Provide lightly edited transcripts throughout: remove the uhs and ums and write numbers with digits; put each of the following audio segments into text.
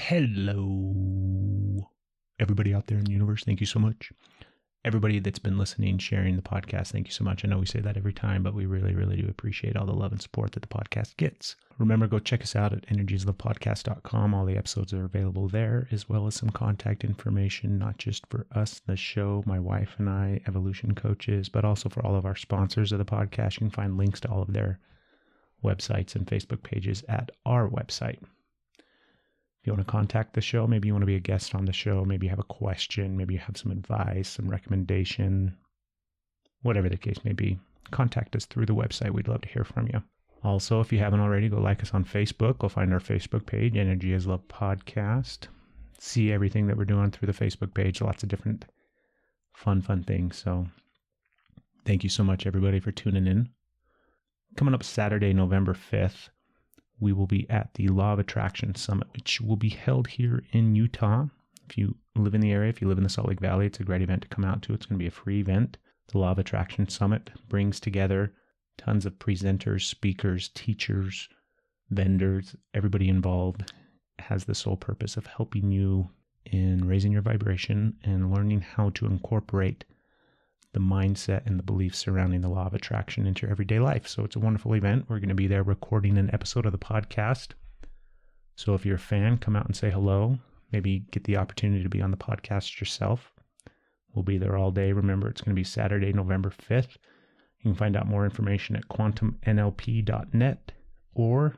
Hello, everybody out there in the universe. Thank you so much. Everybody that's been listening, sharing the podcast, thank you so much. I know we say that every time, but we really, really do appreciate all the love and support that the podcast gets. Remember, go check us out at energieslovepodcast.com. All the episodes are available there, as well as some contact information, not just for us, the show, my wife and I, evolution coaches, but also for all of our sponsors of the podcast. You can find links to all of their websites and Facebook pages at our website. If you want to contact the show, maybe you want to be a guest on the show, maybe you have a question, maybe you have some advice, some recommendation, whatever the case may be, contact us through the website. We'd love to hear from you. Also, if you haven't already, go like us on Facebook. Go find our Facebook page, Energy is Love Podcast. See everything that we're doing through the Facebook page. Lots of different fun things. So thank you so much, everybody, for tuning in. Coming up Saturday, November 5th, we will be at the Law of Attraction Summit, which will be held here in Utah. If you live in the area, if you live in the Salt Lake Valley, it's a great event to come out to. It's going to be a free event. The Law of Attraction Summit brings together tons of presenters, speakers, teachers, vendors. Everybody involved has the sole purpose of helping you in raising your vibration and learning how to incorporate the mindset and the beliefs surrounding the law of attraction into your everyday life. So it's a wonderful event. We're going to be there recording an episode of the podcast. So if you're a fan, come out and say hello. Maybe get the opportunity to be on the podcast yourself. We'll be there all day. Remember, it's going to be Saturday, November 5th. You can find out more information at quantumnlp.net or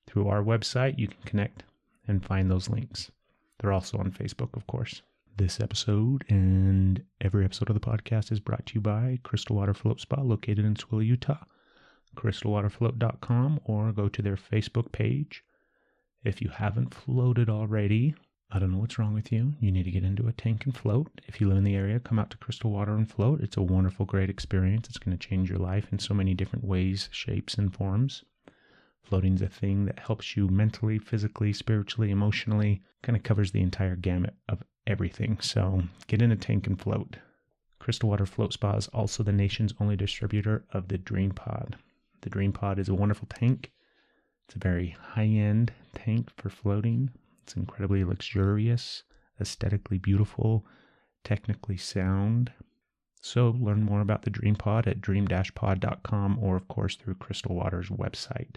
through our website. You can connect and find those links. They're also on Facebook, of course. This episode and every episode of the podcast is brought to you by Crystal Water Float Spa, located in Swilla, Utah. crystalwaterfloat.com, or go to their Facebook page. If you haven't floated already, I don't know what's wrong with you. You need to get into a tank and float. If you live in the area, come out to Crystal Water and float. It's a wonderful, great experience. It's going to change your life in so many different ways, shapes, and forms. Floating is a thing that helps you mentally, physically, spiritually, emotionally, kind of covers the entire gamut of everything. So get in a tank and float. Crystal Water Float Spa is also the nation's only distributor of the Dream Pod. The Dream Pod is a wonderful tank. It's a very high-end tank for floating. It's incredibly luxurious, aesthetically beautiful, technically sound. So learn more about the Dream Pod at dream-pod.com or, of course, through Crystal Water's website.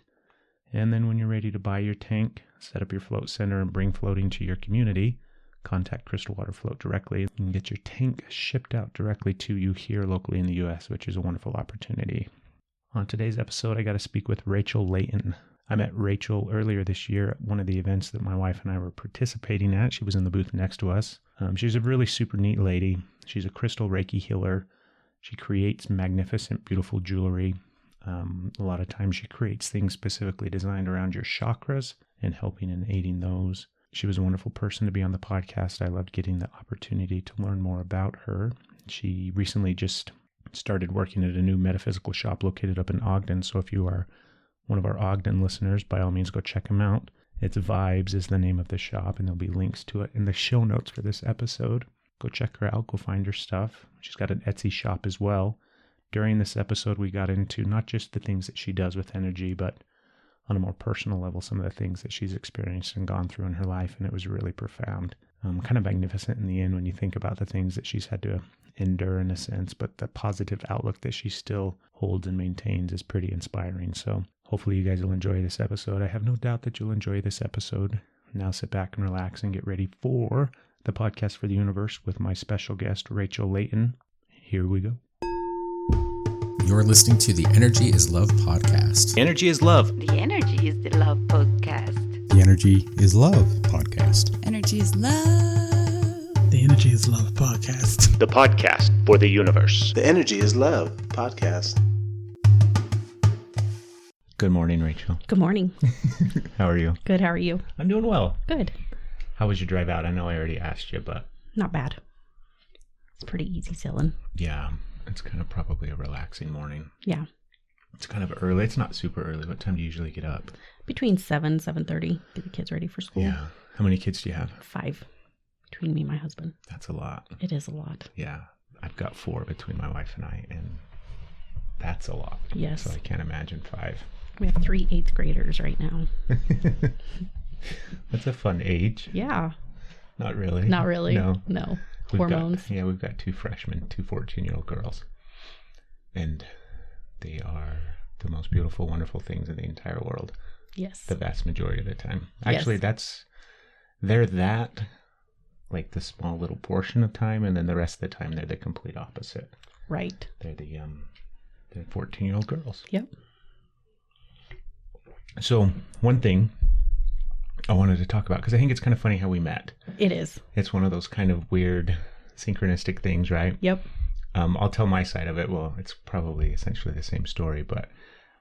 And then when you're ready to buy your tank, set up your float center, and bring floating to your community, contact Crystal Water Float directly. You can get your tank shipped out directly to you here locally in the U.S., which is a wonderful opportunity. On today's episode, I got to speak with Rachel Layton. I met Rachel earlier this year at one of the events that my wife and I were participating at. She was in the booth next to us. She's a really super neat lady. She's a Crystal Reiki Healer. She creates magnificent, beautiful jewelry. A lot of times she creates things specifically designed around your chakras and helping and aiding those. She was a wonderful person to be on the podcast. I loved getting the opportunity to learn more about her. She recently just started working at a new metaphysical shop located up in Ogden. So if you are one of our Ogden listeners, by all means, go check them out. It's Vibez is the name of the shop, and there'll be links to it in the show notes for this episode. Go check her out. Go find her stuff. She's got an Etsy shop as well. During this episode, we got into not just the things that she does with energy, but on a more personal level, some of the things that she's experienced and gone through in her life, and it was really profound. Kind of magnificent in the end when you think about the things that she's had to endure in a sense, but the positive outlook that she still holds and maintains is pretty inspiring. So hopefully you guys will enjoy this episode. I have no doubt that you'll enjoy this episode. Now sit back and relax and get ready for the podcast for the universe with my special guest, Rachel Layton. Here we go. You're listening to the Energy is Love podcast. Energy is love. The Energy is the Love podcast. The Energy is Love podcast. Energy is love. The Energy is Love podcast. The podcast for the universe. The Energy is Love podcast. Good morning, Rachel. Good morning. How are you? Good. How are you? I'm doing well. Good. How was your drive out? I know I already asked you, but... Not bad. It's pretty easy sailing. Yeah, it's kind of probably a relaxing morning. Yeah. It's kind of early. It's not super early. What time do you usually get up? Between 7:30. Get the kids ready for school. Yeah. How many kids do you have? 5. Between me and my husband. That's a lot. It is a lot. Yeah. I've got 4 between my wife and I, and that's a lot. Yes. So I can't imagine 5. We have 3 8th graders right now. That's a fun age. Yeah. Not really. Not really. No. Hormones. We've got 2 freshmen, 2 14-year-old girls. And they are the most beautiful, wonderful things in the entire world. Yes. The vast majority of the time. Yes. Actually, they're that, like the small little portion of time, and then the rest of the time they're the complete opposite. Right. They're 14-year-old girls. Yep. So one thing I wanted to talk about, because I think it's kind of funny how we met. It is. It's one of those kind of weird synchronistic things, right? Yep. I'll tell my side of it. Well, it's probably essentially the same story, but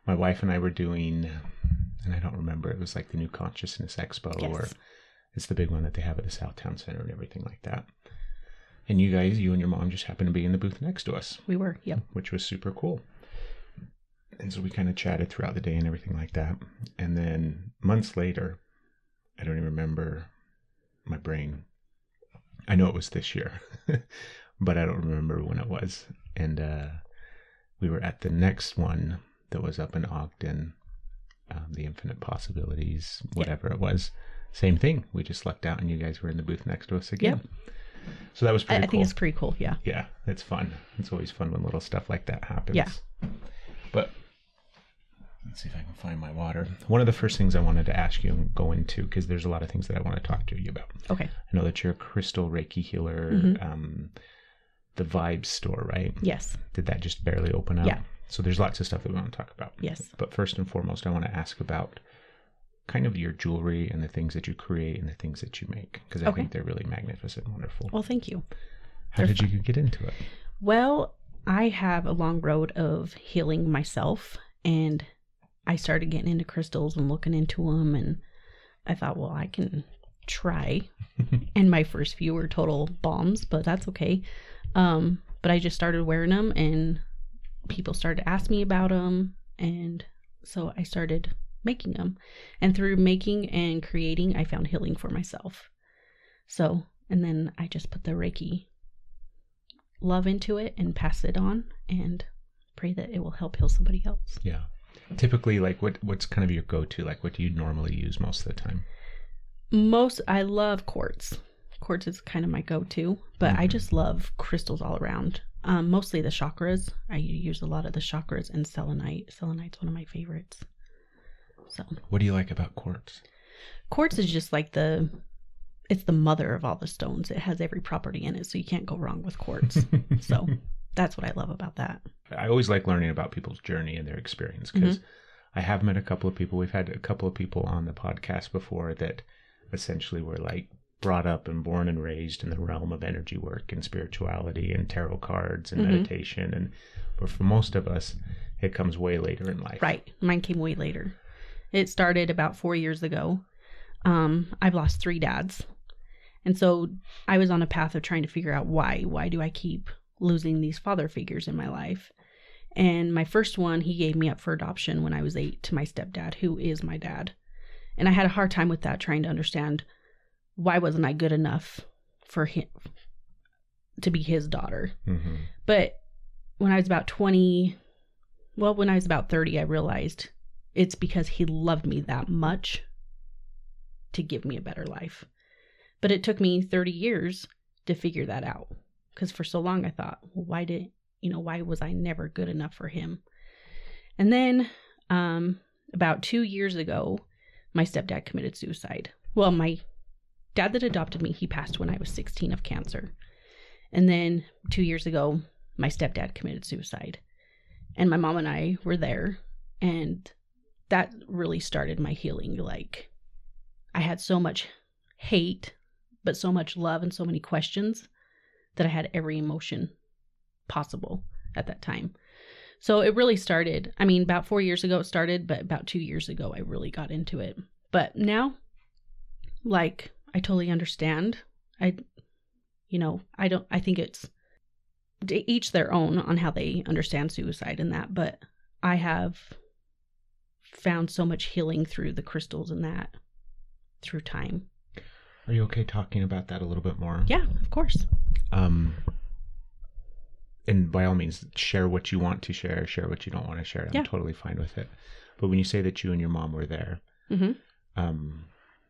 my wife and I were doing, and I don't remember, it was like the New Consciousness Expo, Yes. or it's the big one that they have at the Southtown Center and everything like that. And you and your mom just happened to be in the booth next to us. We were. Yep. Which was super cool. And so we kind of chatted throughout the day and everything like that. And then months later, I don't even remember my brain. I know it was this year, but I don't remember when it was. And we were at the next one that was up in Ogden, the Infinite Possibilities, whatever it was. Same thing. We just lucked out and you guys were in the booth next to us again. Yep. So that was pretty cool. I think it's pretty cool. Yeah. Yeah, it's fun. It's always fun when little stuff like that happens. Yeah. But let's see if I can find my water. One of the first things I wanted to ask you and go into, because there's a lot of things that I want to talk to you about. Okay. I know that you're a Crystal Reiki Healer, the Vibez store, right? Yes. Did that just barely open up? Yeah. So there's lots of stuff that we want to talk about. Yes. But first and foremost, I want to ask about kind of your jewelry and the things that you create and the things that you make, because I think they're really magnificent and wonderful. Well, thank you. How did you get into it? Well, I have a long road of healing myself, and I started getting into crystals and looking into them, and I thought, well, I can try. And my first few were total bombs, but that's okay. But I just started wearing them, and people started to ask me about them, and so I started making them. And through making and creating, I found healing for myself. So, and then I just put the Reiki love into it and pass it on and pray that it will help heal somebody else. Yeah. Typically, like what's kind of your go-to? Like what do you normally use most of the time? I love quartz. Quartz is kind of my go-to, but I just love crystals all around. Mostly the chakras. I use a lot of the chakras and selenite. Selenite's one of my favorites. So, what do you like about quartz? Quartz is just like it's the mother of all the stones. It has every property in it, so you can't go wrong with quartz. So that's what I love about that. I always like learning about people's journey and their experience, because I have met a couple of people. We've had a couple of people on the podcast before that essentially were like brought up and born and raised in the realm of energy work and spirituality and tarot cards and meditation. But for most of us, it comes way later in life. Right. Mine came way later. It started about 4 years ago. I've lost 3 dads. And so I was on a path of trying to figure out why. Why do I keep losing these father figures in my life? And my first one, he gave me up for adoption when I was 8 to my stepdad, who is my dad. And I had a hard time with that, trying to understand why wasn't I good enough for him to be his daughter. But when I was about 30, I realized it's because he loved me that much to give me a better life. But it took me 30 years to figure that out. Because for so long I thought, well, why was I never good enough for him? And then about 2 years ago, my stepdad committed suicide. Well, my dad that adopted me, he passed when I was 16 of cancer. And then 2 years ago, my stepdad committed suicide. And my mom and I were there. And that really started my healing. Like, I had so much hate, but so much love and so many questions that I had every emotion possible at that time. So it really started, about 4 years ago it started, but about 2 years ago I really got into it. But now, like, I totally understand. I think it's to each their own on how they understand suicide and that, but I have found so much healing through the crystals and that through time. Are you okay talking about that a little bit more? Yeah, of course. And by all means, share what you want to share what you don't want to share. I'm totally fine with it. But when you say that you and your mom were there,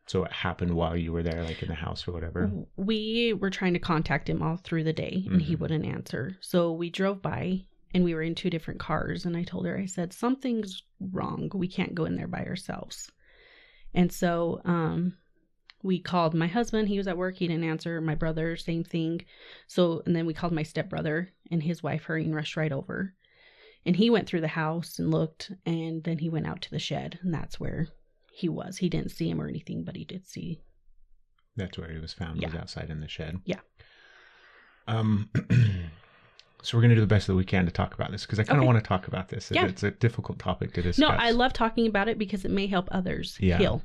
So it happened while you were there, like in the house or whatever? We were trying to contact him all through the day, and he wouldn't answer. So we drove by, and we were in 2 different cars, and I told her, I said, something's wrong. We can't go in there by ourselves. And so we called my husband. He was at work. He didn't answer. My brother, same thing. So, and then we called my stepbrother, and his wife hurried and rushed right over. And he went through the house and looked, and then he went out to the shed, and that's where he was. He didn't see him or anything, but he did see. That's where he was found, was outside in the shed. Yeah. So we're going to do the best that we can to talk about this, because I kind of want to talk about this. Yeah. It's a difficult topic to discuss. No, I love talking about it because it may help others heal.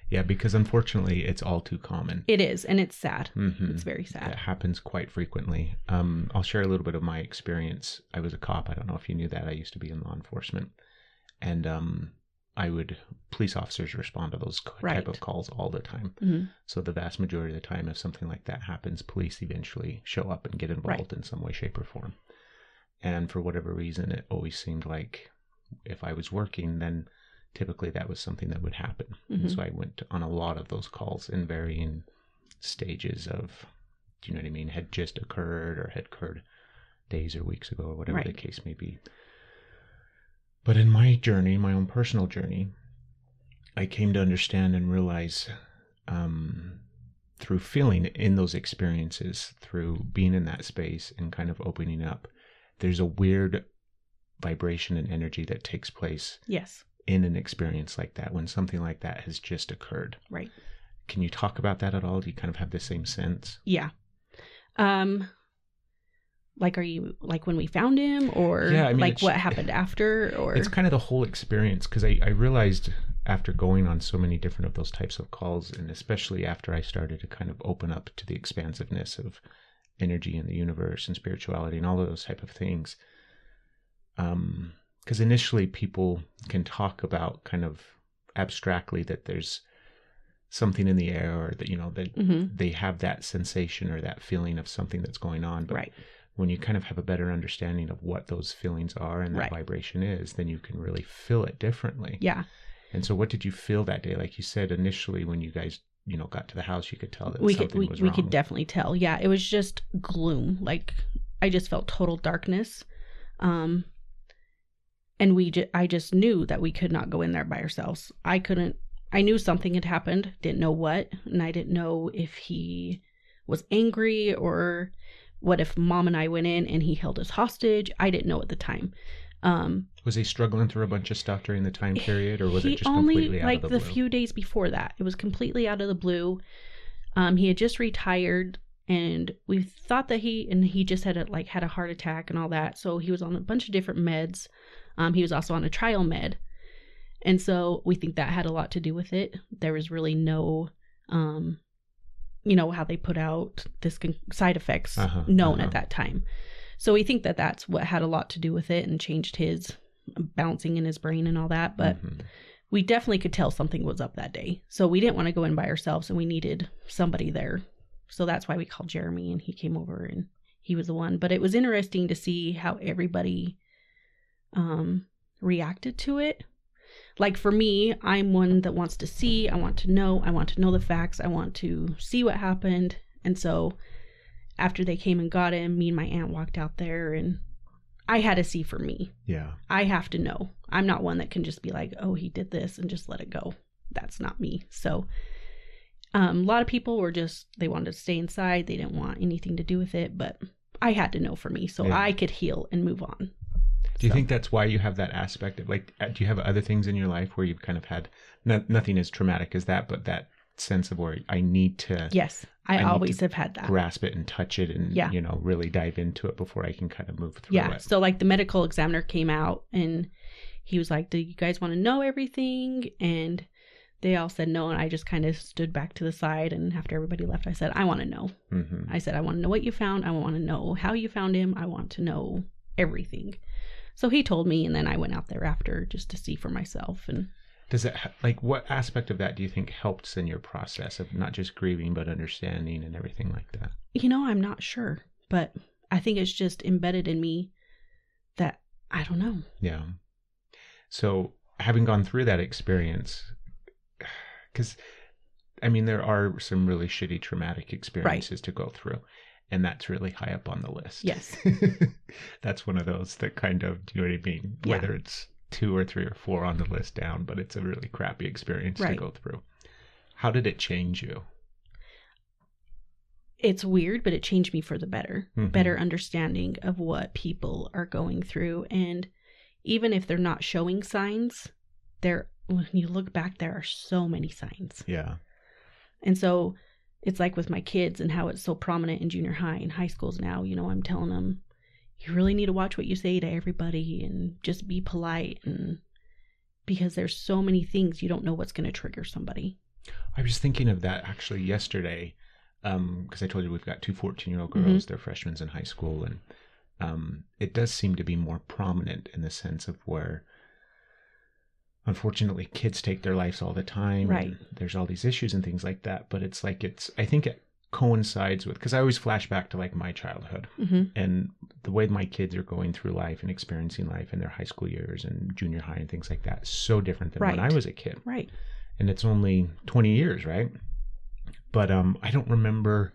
Yeah, because unfortunately, it's all too common. It is, and it's sad. It's very sad. It happens quite frequently. I'll share a little bit of my experience. I was a cop. I don't know if you knew that. I used to be in law enforcement. And police officers respond to those type of calls all the time. So the vast majority of the time, if something like that happens, police eventually show up and get involved in some way, shape, or form. And for whatever reason, it always seemed like if I was working, then typically that was something that would happen. And so I went on a lot of those calls in varying stages of, do you know what I mean, had just occurred or had occurred days or weeks ago or whatever the case may be. But in my journey, my own personal journey, I came to understand and realize through feeling in those experiences, through being in that space and kind of opening up, there's a weird vibration and energy that takes place in an experience like that, when something like that has just occurred. Right. Can you talk about that at all? Do you kind of have the same sense? Yeah. Like, are you like when we found him, or like what happened after, or? It's kind of the whole experience, because I realized after going on so many different of those types of calls, and especially after I started to kind of open up to the expansiveness of energy in the universe and spirituality and all of those type of things. Because initially people can talk about kind of abstractly that there's something in the air, or that, you know, that they have that sensation or that feeling of something that's going on. But when you kind of have a better understanding of what those feelings are and that vibration is, then you can really feel it differently. Yeah. And so what did you feel that day? Like you said, initially when you guys, you know, got to the house, you could tell that something was wrong. We could definitely tell. Yeah. It was just gloom. Like, I just felt total darkness. And I just knew that we could not go in there by ourselves. I knew something had happened, didn't know what, and I didn't know if he was angry, or what if Mom and I went in and he held us hostage. I didn't know at the time. Was he struggling through a bunch of stuff during the time period, or was it just completely out of the blue? Like the few days before that, it was completely out of the blue. He had just retired, and we thought that he just had a heart attack and all that. So he was on a bunch of different meds. He was also on a trial med. And so we think that had a lot to do with it. There was really no, how they put out this side effects known at that time. So we think that that's what had a lot to do with it and changed his bouncing in his brain and all that. But we definitely could tell something was up that day. So we didn't want to go in by ourselves, and we needed somebody there. So that's why we called Jeremy, and he came over, and he was the one. But it was interesting to see how everybody reacted to it. Like for me, I'm one that wants to see, I want to know the facts, I want to see what happened. And so after they came and got him, me and my aunt walked out there, and I had to see for me. Yeah. I have to know. I'm not one that can just be like, oh, he did this and just let it go. That's not me. So a lot of people were they wanted to stay inside. They didn't want anything to do with it, but I had to know for me so I could heal and move on. Do you think that's why you have that aspect of, like, do you have other things in your life where you've kind of had nothing as traumatic as that, but that sense of where I need to... Yes, I always have had that. Grasp it and touch it and, really dive into it before I can kind of move through it. Yeah, so like the medical examiner came out, and he was like, do you guys want to know everything? And they all said no, and I just kind of stood back to the side, and after everybody left, I said, I want to know. I said, I want to know what you found. I want to know how you found him. I want to know everything. So he told me, and then I went out there after just to see for myself. And does it, what aspect of that do you think helped in your process of not just grieving, but understanding and everything like that? I'm not sure, but I think it's just embedded in me that I don't know. Yeah. So having gone through that experience, because I mean, there are some really shitty traumatic experiences to go through. And that's really high up on the list. Yes. That's one of those that kind of, do you know what I mean? Yeah. Whether it's 2 or 3 or 4 on the list down, but it's a really crappy experience to go through. How did it change you? It's weird, but it changed me for the better. Better understanding of what people are going through. And even if they're not showing signs, when you look back, there are so many signs. Yeah. And so it's like with my kids and how it's so prominent in junior high and high schools now. You know, I'm telling them, you really need to watch what you say to everybody and just be polite. And because there's so many things, you don't know what's going to trigger somebody. I was thinking of that actually yesterday. Because I told you we've got 2 14-year-old girls, they're freshmen in high school, and it does seem to be more prominent in the sense of where, unfortunately, kids take their lives all the time. Right. And there's all these issues and things like that, but it's like I think it coincides with, because I always flash back to like my childhood and the way my kids are going through life and experiencing life in their high school years and junior high and things like that. So different than when I was a kid. Right. And it's only 20 years, right? But I don't remember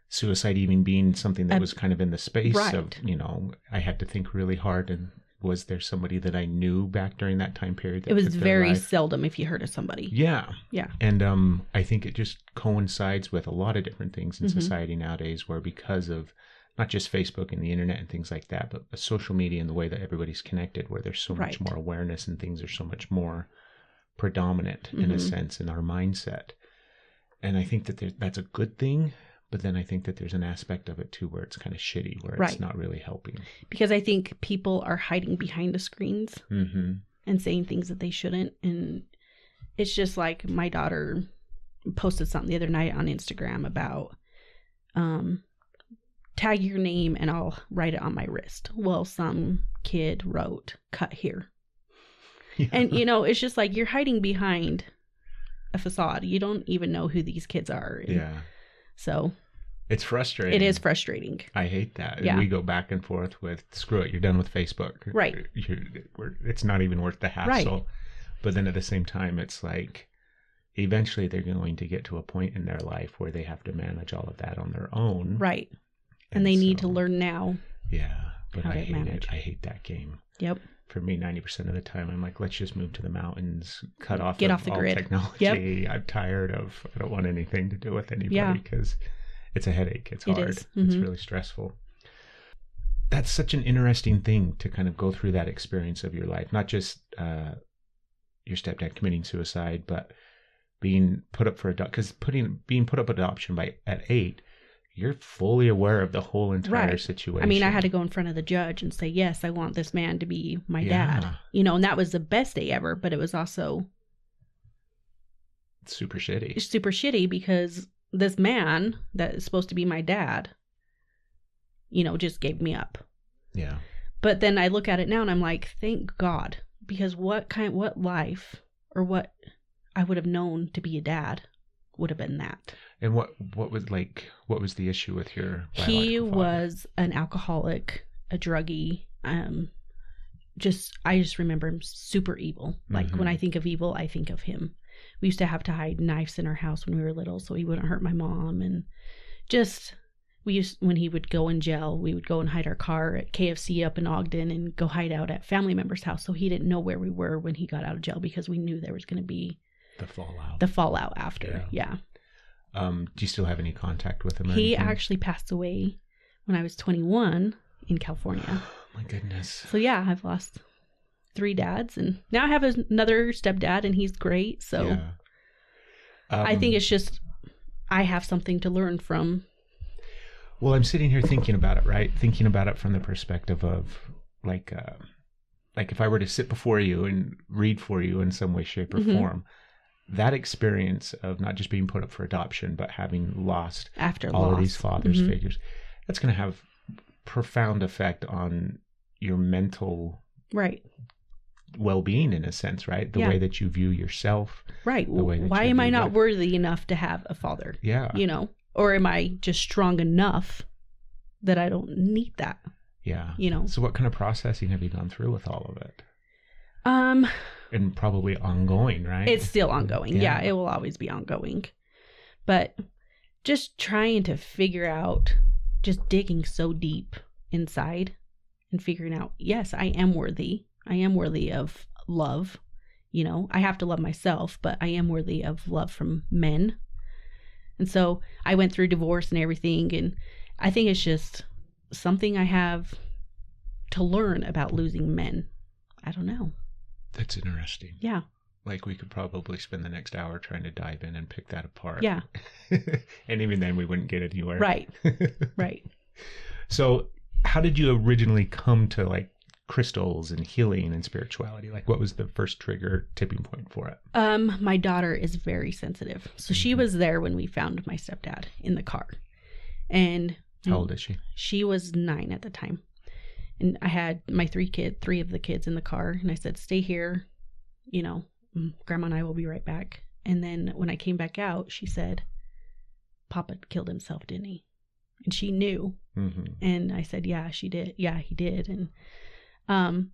suicide even being something that was kind of in the space of, you know, I had to think really hard. And was there somebody that I knew back during that time period? That it was very seldom if you heard of somebody. Yeah. Yeah. And I think it just coincides with a lot of different things in society nowadays where because of not just Facebook and the internet and things like that, but social media and the way that everybody's connected, where there's so much more awareness and things are so much more predominant in a sense in our mindset. And I think that that's a good thing, but then I think that there's an aspect of it too where it's kind of shitty, where it's not really helping. Because I think people are hiding behind the screens and saying things that they shouldn't. And it's just like my daughter posted something the other night on Instagram about tag your name and I'll write it on my wrist. Well, some kid wrote cut here. Yeah. And, you know, it's just like you're hiding behind a facade. You don't even know who these kids are. And so it's frustrating. It is frustrating. I hate that. Yeah. We go back and forth with, screw it, you're done with Facebook. Right. It's not even worth the hassle. Right. But then at the same time, it's like, eventually they're going to get to a point in their life where they have to manage all of that on their own. Right. And they need to learn now. Yeah. But I hate it. I hate that game. Yep. For me, 90% of the time, I'm like, let's just move to the mountains, get off the all grid. Technology. Yep. I'm tired of, I don't want anything to do with anybody because it's a headache. It's hard. It's really stressful. That's such an interesting thing to kind of go through that experience of your life, not just your stepdad committing suicide, but being put up for adoption. Because being put up adoption at 8, you're fully aware of the whole entire situation. I mean, I had to go in front of the judge and say, yes, I want this man to be my dad. You know, and that was the best day ever, but it was also super shitty. Super shitty because this man that is supposed to be my dad, you know, just gave me up. Yeah. But then I look at it now and I'm like, thank God, because what life or what I would have known to be a dad would have been that. And what was the issue with your biological He father? was an alcoholic, a druggie. I just remember him super evil. Like when I think of evil, I think of him. We used to have to hide knives in our house when we were little so he wouldn't hurt my mom. And just when he would go in jail, we would go and hide our car at KFC up in Ogden and go hide out at family members' house. So he didn't know where we were when he got out of jail because we knew there was going to be the fallout after. Yeah. Do you still have any contact with him? He actually passed away when I was 21 in California. My goodness. So yeah, I've lost 3 dads and now I have another stepdad and he's great. So I think it's just, I have something to learn from. Well, I'm sitting here thinking about it, right? Thinking about it from the perspective of like if I were to sit before you and read for you in some way, shape or form, that experience of not just being put up for adoption, but having lost all of these father's figures, that's going to have profound effect on your mental well-being in a sense, right? The way that you view yourself. Right. Why am I not worthy enough to have a father? Yeah. You know, or am I just strong enough that I don't need that? Yeah. You know. So what kind of processing have you gone through with all of it? And probably ongoing, right? It's still ongoing. Yeah, it will always be ongoing. But just trying to figure out, just digging so deep inside and figuring out, yes, I am worthy. I am worthy of love. You know, I have to love myself, but I am worthy of love from men. And so I went through divorce and everything. And I think it's just something I have to learn about losing men. I don't know. That's interesting. Yeah. Like we could probably spend the next hour trying to dive in and pick that apart. Yeah. And even then we wouldn't get anywhere. Right. Right. So how did you originally come to like crystals and healing and spirituality? Like what was the first trigger tipping point for it? My daughter is very sensitive. So she was there when we found my stepdad in the car. And how old is she? She was 9 at the time. And I had my 3 of the kids in the car. And I said, stay here. You know, Grandma and I will be right back. And then when I came back out, she said, Papa killed himself, didn't he? And she knew. Mm-hmm. And I said, yeah, she did. Yeah, he did. And,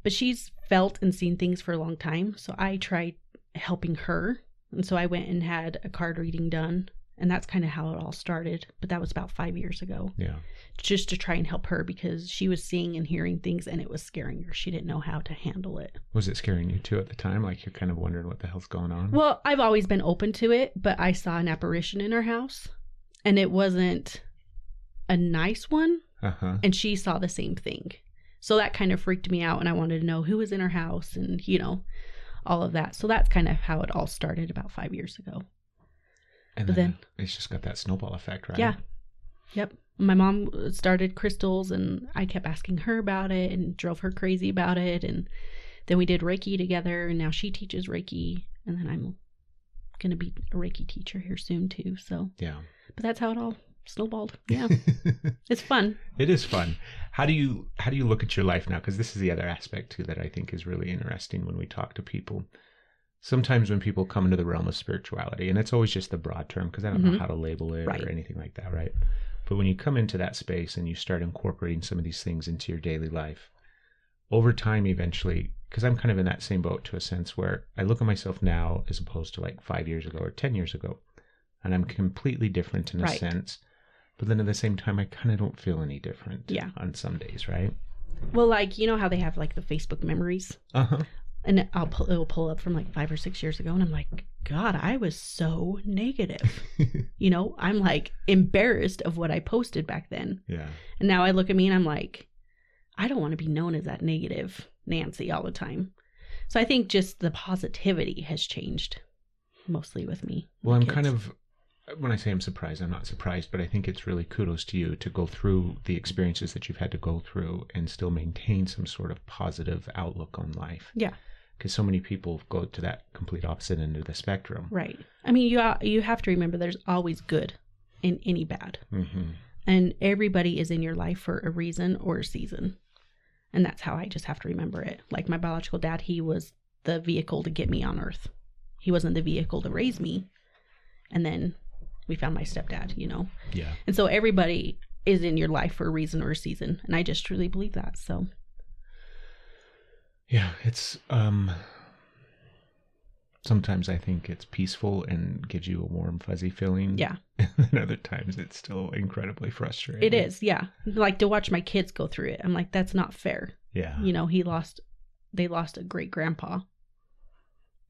but she's felt and seen things for a long time. So I tried helping her. And so I went and had a card reading done. And that's kind of how it all started. But that was about 5 years ago. Yeah. Just to try and help her because she was seeing and hearing things and it was scaring her. She didn't know how to handle it. Was it scaring you too at the time? Like you're kind of wondering what the hell's going on? Well, I've always been open to it, but I saw an apparition in our house and it wasn't a nice one. Uh-huh. And she saw the same thing. So that kind of freaked me out and I wanted to know who was in our house and, you know, all of that. So that's kind of how it all started about 5 years ago. And then it's just got that snowball effect, right? Yeah. Yep. My mom started crystals and I kept asking her about it and drove her crazy about it. And then we did Reiki together and now she teaches Reiki. And then I'm going to be a Reiki teacher here soon too. So, yeah. But that's how it all snowballed. Yeah. It's fun. It is fun. How do you look at your life now? Because this is the other aspect too that I think is really interesting when we talk to people. Sometimes when people come into the realm of spirituality, and it's always just the broad term because I don't know how to label it or anything like that, right? But when you come into that space and you start incorporating some of these things into your daily life, over time eventually, because I'm kind of in that same boat to a sense where I look at myself now as opposed to like 5 years ago or 10 years ago, and I'm completely different in a sense. But then at the same time, I kind of don't feel any different on some days, right? Well, like, you know how they have like the Facebook memories? Uh-huh. And it'll pull up from like 5 or 6 years ago. And I'm like, God, I was so negative. You know, I'm like embarrassed of what I posted back then. Yeah. And now I look at me and I'm like, I don't want to be known as that negative Nancy all the time. So I think just the positivity has changed mostly with me. Well, I'm kind of, when I say I'm surprised, I'm not surprised, but I think it's really kudos to you to go through the experiences that you've had to go through and still maintain some sort of positive outlook on life. Yeah. Because so many people go to that complete opposite end of the spectrum. Right. I mean, you have to remember there's always good in any bad. Mm-hmm. And everybody is in your life for a reason or a season. And that's how I just have to remember it. Like my biological dad, he was the vehicle to get me on earth. He wasn't the vehicle to raise me. And then we found my stepdad, you know? Yeah. And so everybody is in your life for a reason or a season. And I just truly believe that. So. Yeah, it's sometimes I think it's peaceful and gives you a warm, fuzzy feeling. Yeah. And then other times it's still incredibly frustrating. It is, yeah. Like to watch my kids go through it. I'm like, that's not fair. Yeah. You know, they lost a great grandpa.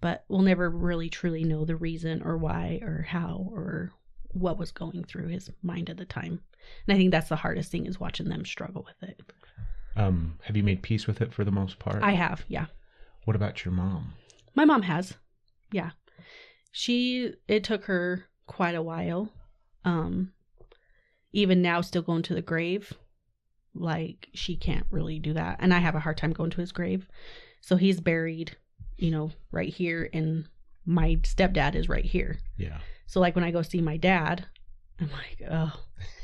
But we'll never really truly know the reason or why or how or what was going through his mind at the time. And I think that's the hardest thing is watching them struggle with it. Have you made peace with it for the most part? I have, yeah. What about your mom? My mom has, yeah. It took her quite a while. Even now, still going to the grave, like she can't really do that. And I have a hard time going to his grave. So he's buried, you know, right here, and my stepdad is right here. Yeah. So like when I go see my dad, I'm like, oh,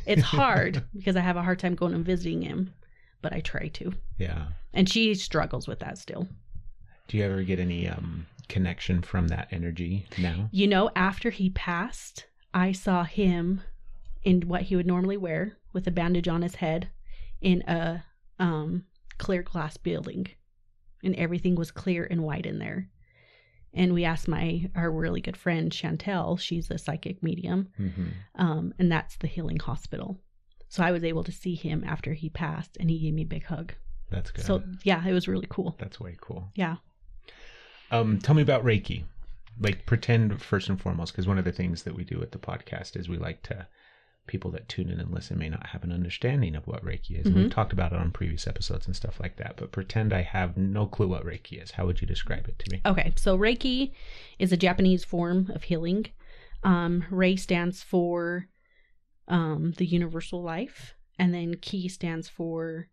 it's hard because I have a hard time going and visiting him. But I try to. Yeah. And she struggles with that still. Do you ever get any connection from that energy now? You know, after he passed, I saw him in what he would normally wear with a bandage on his head in a clear glass building. And everything was clear and white in there. And we asked our really good friend, Chantel, she's a psychic medium, and that's the healing hospital. So I was able to see him after he passed, and he gave me a big hug. That's good. So yeah, it was really cool. That's way cool. Yeah. Tell me about Reiki. Like, pretend first and foremost, because one of the things that we do at the podcast is we like to, people that tune in and listen may not have an understanding of what Reiki is. And we've talked about it on previous episodes and stuff like that, but pretend I have no clue what Reiki is. How would you describe it to me? Okay, so Reiki is a Japanese form of healing. Rei stands for the universal life, and then Ki stands for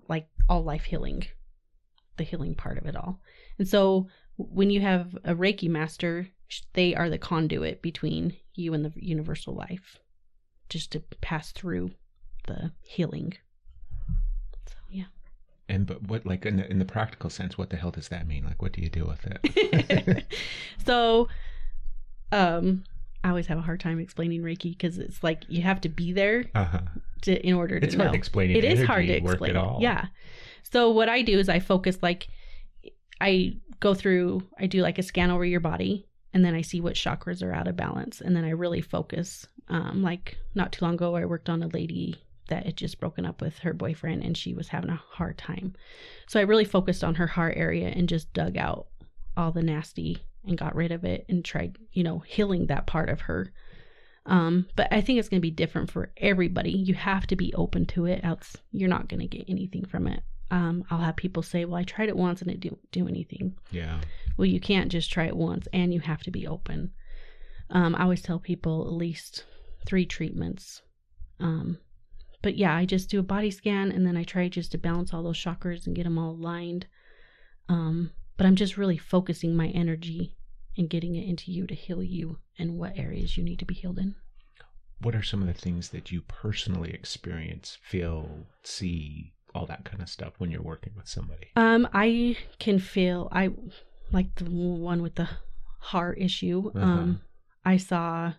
like all life healing, the healing part of it all. And so when you have a Reiki master, they are the conduit between you and the universal life, just to pass through the healing. So yeah. And but what, like, in the practical sense, what the hell does that mean? Like, what do you do with it? So I always have a hard time explaining Reiki because it's like you have to be there in order to know. It's hard explaining. It is hard to explain. Work at all. Yeah. So what I do is I focus, like I do like a scan over your body, and then I see what chakras are out of balance, and then I really focus. Like not too long ago, I worked on a lady that had just broken up with her boyfriend, and she was having a hard time. So I really focused on her heart area and just dug out all the nasty and got rid of it and tried, healing that part of her. But I think it's going to be different for everybody. You have to be open to it, else you're not going to get anything from it. I'll have people say, well, I tried it once and it didn't do anything. Yeah. Well, you can't just try it once, and you have to be open. I always tell people at least 3 treatments. But yeah, I just do a body scan, and then I try just to balance all those chakras and get them all aligned. But I'm just really focusing my energy and getting it into you to heal you and what areas you need to be healed in. What are some of the things that you personally experience, feel, see, all that kind of stuff when you're working with somebody? I can feel, I like the one with the heart issue. I saw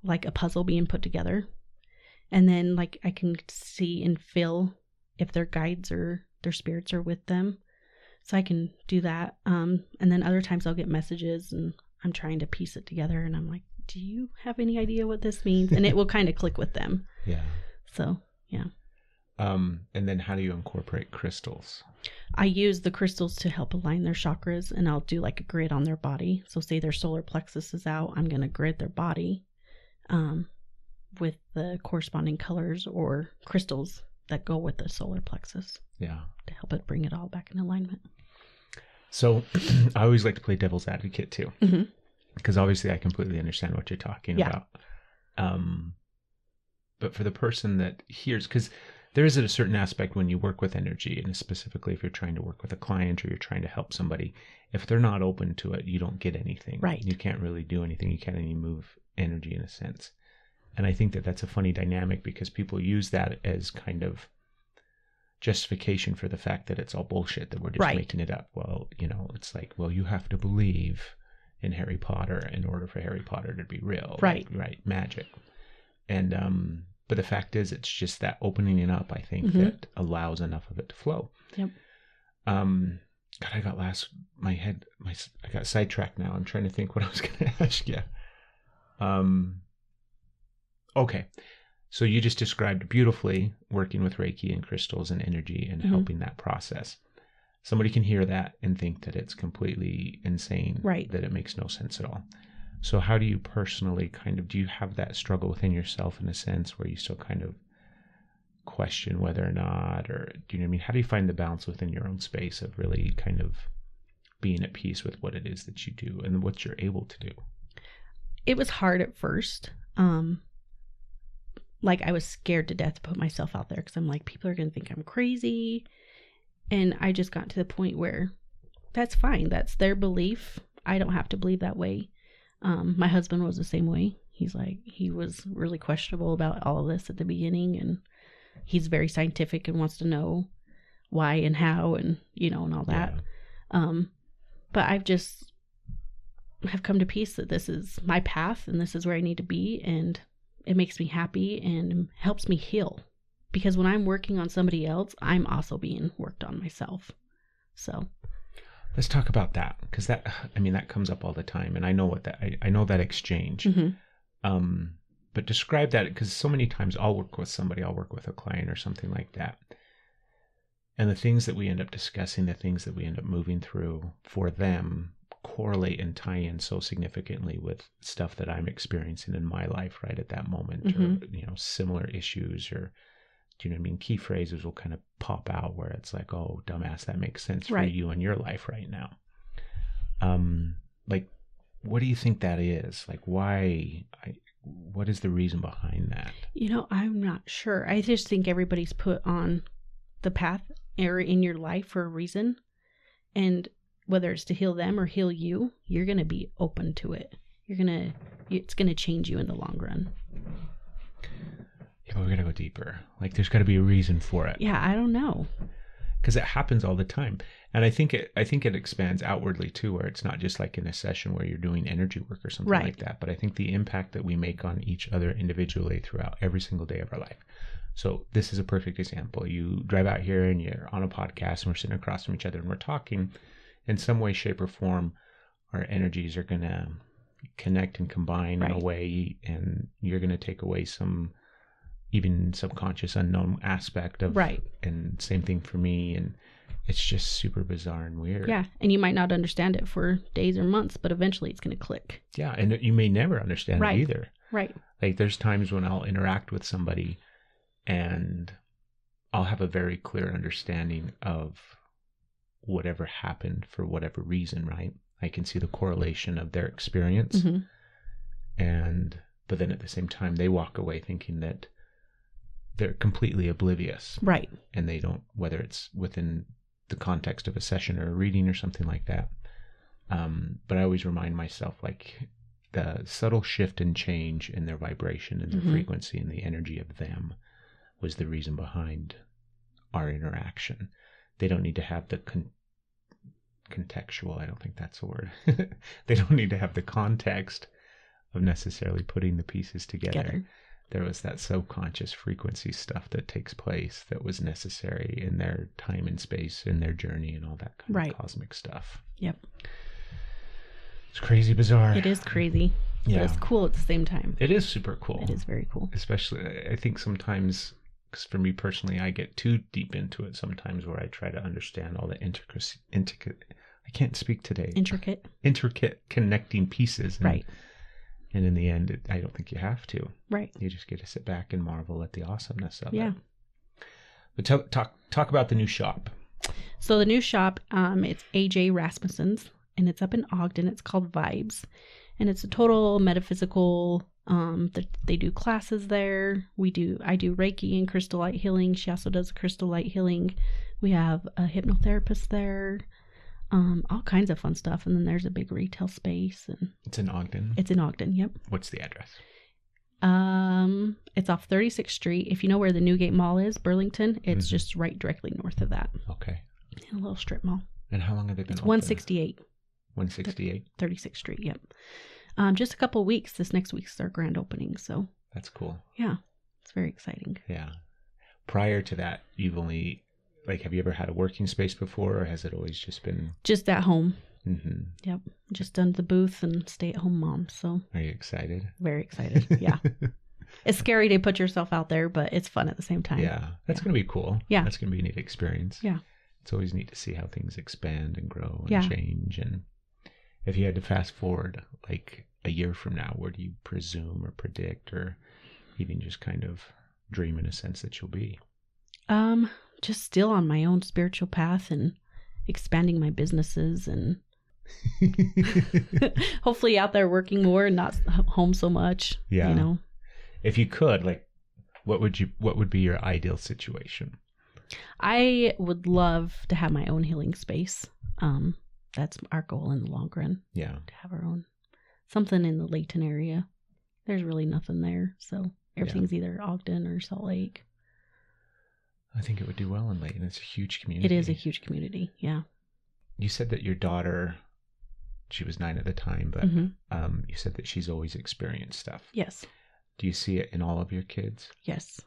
like a puzzle being put together, and then like I can see and feel if their guides or their spirits are with them. So I can do that. And then other times I'll get messages and I'm trying to piece it together, and I'm like, do you have any idea what this means? And it will kind of click with them. Yeah. So, yeah. And then how do you incorporate crystals? I use the crystals to help align their chakras, and I'll do like a grid on their body. So say their solar plexus is out, I'm going to grid their body with the corresponding colors or crystals that go with the solar plexus. Yeah. To help it bring it all back in alignment. So I always like to play devil's advocate too, because obviously I completely understand what you're talking about. But for the person that hears, because there is a certain aspect when you work with energy, and specifically if you're trying to work with a client or you're trying to help somebody, if they're not open to it, you don't get anything. Right. You can't really do anything. You can't even move energy in a sense. And I think that that's a funny dynamic, because people use that as kind of justification for the fact that it's all bullshit, that we're just making it up. Well, it's like, well, you have to believe in Harry Potter in order for Harry Potter to be real. Right. Magic. And, but the fact is, it's just that opening it up, I think, that allows enough of it to flow. Yep. God, I got sidetracked now. I'm trying to think what I was going to ask you. Okay. So you just described beautifully working with Reiki and crystals and energy and helping that process. Somebody can hear that and think that it's completely insane, that it makes no sense at all. So how do you personally do you have that struggle within yourself in a sense where you still kind of question whether or not, or do you know what I mean? How do you find the balance within your own space of really kind of being at peace with what it is that you do and what you're able to do? It was hard at first. Like I was scared to death to put myself out there, because I'm like, people are going to think I'm crazy. And I just got to the point where that's fine. That's their belief. I don't have to believe that way. My husband was the same way. He was really questionable about all of this at the beginning, and he's very scientific and wants to know why and how and, and all that. Yeah. But I've come to peace that this is my path and this is where I need to be, and it makes me happy and helps me heal, because when I'm working on somebody else, I'm also being worked on myself. So Let's talk about that, because that comes up all the time, and I know I know that exchange. Mm-hmm. But describe that, because so many times I'll work with a client or something like that, and the things that we end up discussing, the things that we end up moving through for them correlate and tie in so significantly with stuff that I'm experiencing in my life right at that moment, Mm-hmm. or similar issues, or do you know what I mean? Key phrases will kind of pop out where it's like, oh, dumbass, that makes sense for Right. you in your life right now. Like, what do you think that is? Like, what is the reason behind that? I'm not sure. I just think everybody's put on the path or in your life for a reason. And whether it's to heal them or heal you, you're going to be open to it. It's going to change you in the long run. Yeah, but we're going to go deeper. Like, there's got to be a reason for it. Yeah, I don't know. Because it happens all the time. And I think it expands outwardly too, where it's not just like in a session where you're doing energy work or something Right. like that. But I think the impact that we make on each other individually throughout every single day of our life. So this is a perfect example. You drive out here and you're on a podcast and we're sitting across from each other and we're talking. In some way, shape, or form, our energies are going to connect and combine Right. in a way, and you're going to take away some even subconscious unknown aspect of, Right. And same thing for me. And it's just super bizarre and weird. Yeah, and you might not understand it for days or months, but eventually it's going to click. Yeah, and you may never understand Right. it either. Right. Like, there's times when I'll interact with somebody and I'll have a very clear understanding of whatever happened for whatever reason, right? I can see the correlation of their experience. Mm-hmm. But then at the same time, they walk away thinking that they're completely oblivious. Right. And they don't, whether it's within the context of a session or a reading or something like that. But I always remind myself, like, the subtle shift and change in their vibration and their Mm-hmm. frequency and the energy of them was the reason behind our interaction. They don't need to have the contextual, I don't think that's a word. They don't need to have the context of necessarily putting the pieces together. There was that subconscious frequency stuff that takes place that was necessary in their time and space, in their journey, and all that kind Right. of cosmic stuff. Yep. It's crazy bizarre. It is crazy. Yeah. But it's cool at the same time. It is super cool. It is very cool. Especially, I think sometimes, because for me personally, I get too deep into it sometimes, where I try to understand all the intricate, I can't speak today. Intricate connecting pieces. And, Right. And in the end, I don't think you have to. Right. You just get to sit back and marvel at the awesomeness of Yeah. it. But talk about the new shop. So the new shop, it's AJ Rasmussen's, and it's up in Ogden. It's called Vibez, and it's a total metaphysical. They do classes there. I do Reiki and crystal light healing. She also does crystal light healing. We have a hypnotherapist there. All kinds of fun stuff. And then there's a big retail space, and It's in Ogden. it's in Ogden. Yep. What's the address? It's off 36th Street. If you know where the Newgate Mall is, Burlington, it's just right directly north of that. Okay. In a little strip mall. And how long have they been It's open? 168. 168. 36th Street. Yep. Just a couple of weeks. This next week's our grand opening. So That's cool. yeah, it's very exciting. Yeah. Prior to that, you've only, have you ever had a working space before, or has it always just been? Just at home. Mm-hmm. Yep. Just done the booth and stay at home mom. So Are you excited? very excited. Yeah. It's scary to put yourself out there, but it's fun at the same time. Yeah. That's going to be cool. Yeah. That's going to be a neat experience. Yeah. It's always neat to see how things expand and grow and Yeah. change. And if you had to fast forward like a year from now, where do you presume or predict or even just kind of dream in a sense that you'll be? Just still on my own spiritual path and expanding my businesses and hopefully out there working more and not home so much. Yeah. You know, If you could, what would be your ideal situation? I would love to have my own healing space. That's our goal in the long run, Yeah. to have our own something in the Layton area. There's really nothing there. So everything's either Ogden or Salt Lake. I think it would do well in Layton. It's a huge community. It is a huge community. Yeah. You said that your daughter, she was 9 at the time, but Mm-hmm. you said that she's always experienced stuff. Yes. Do you see it in all of your kids? Yes.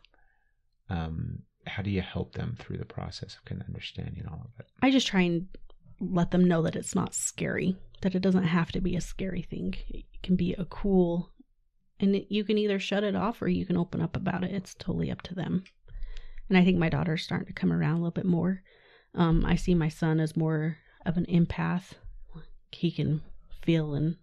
How do you help them through the process of kind of understanding all of it? I just try and let them know that it's not scary, that it doesn't have to be a scary thing. It can be a cool, and you can either shut it off or you can open up about it. It's totally up to them. And I think my daughter's starting to come around a little bit more. I see my son as more of an empath. He can feel and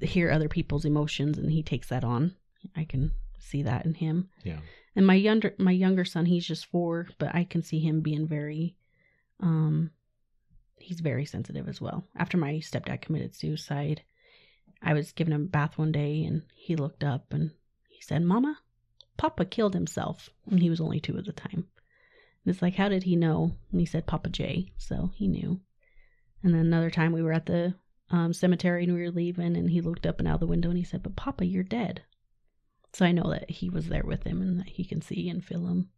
hear other people's emotions, and he takes that on. I can see that in him. Yeah. And my younger son, he's just 4, but I can see him being very, he's very sensitive as well. After my stepdad committed suicide, I was giving him a bath one day, and he looked up and he said, "Mama, Papa killed himself," and he was only 2 at the time. And it's like, how did he know? And he said Papa J, so he knew. And then another time we were at the cemetery and we were leaving, and he looked up and out the window and he said, "But Papa, you're dead." So I know that he was there with him and that he can see and feel him.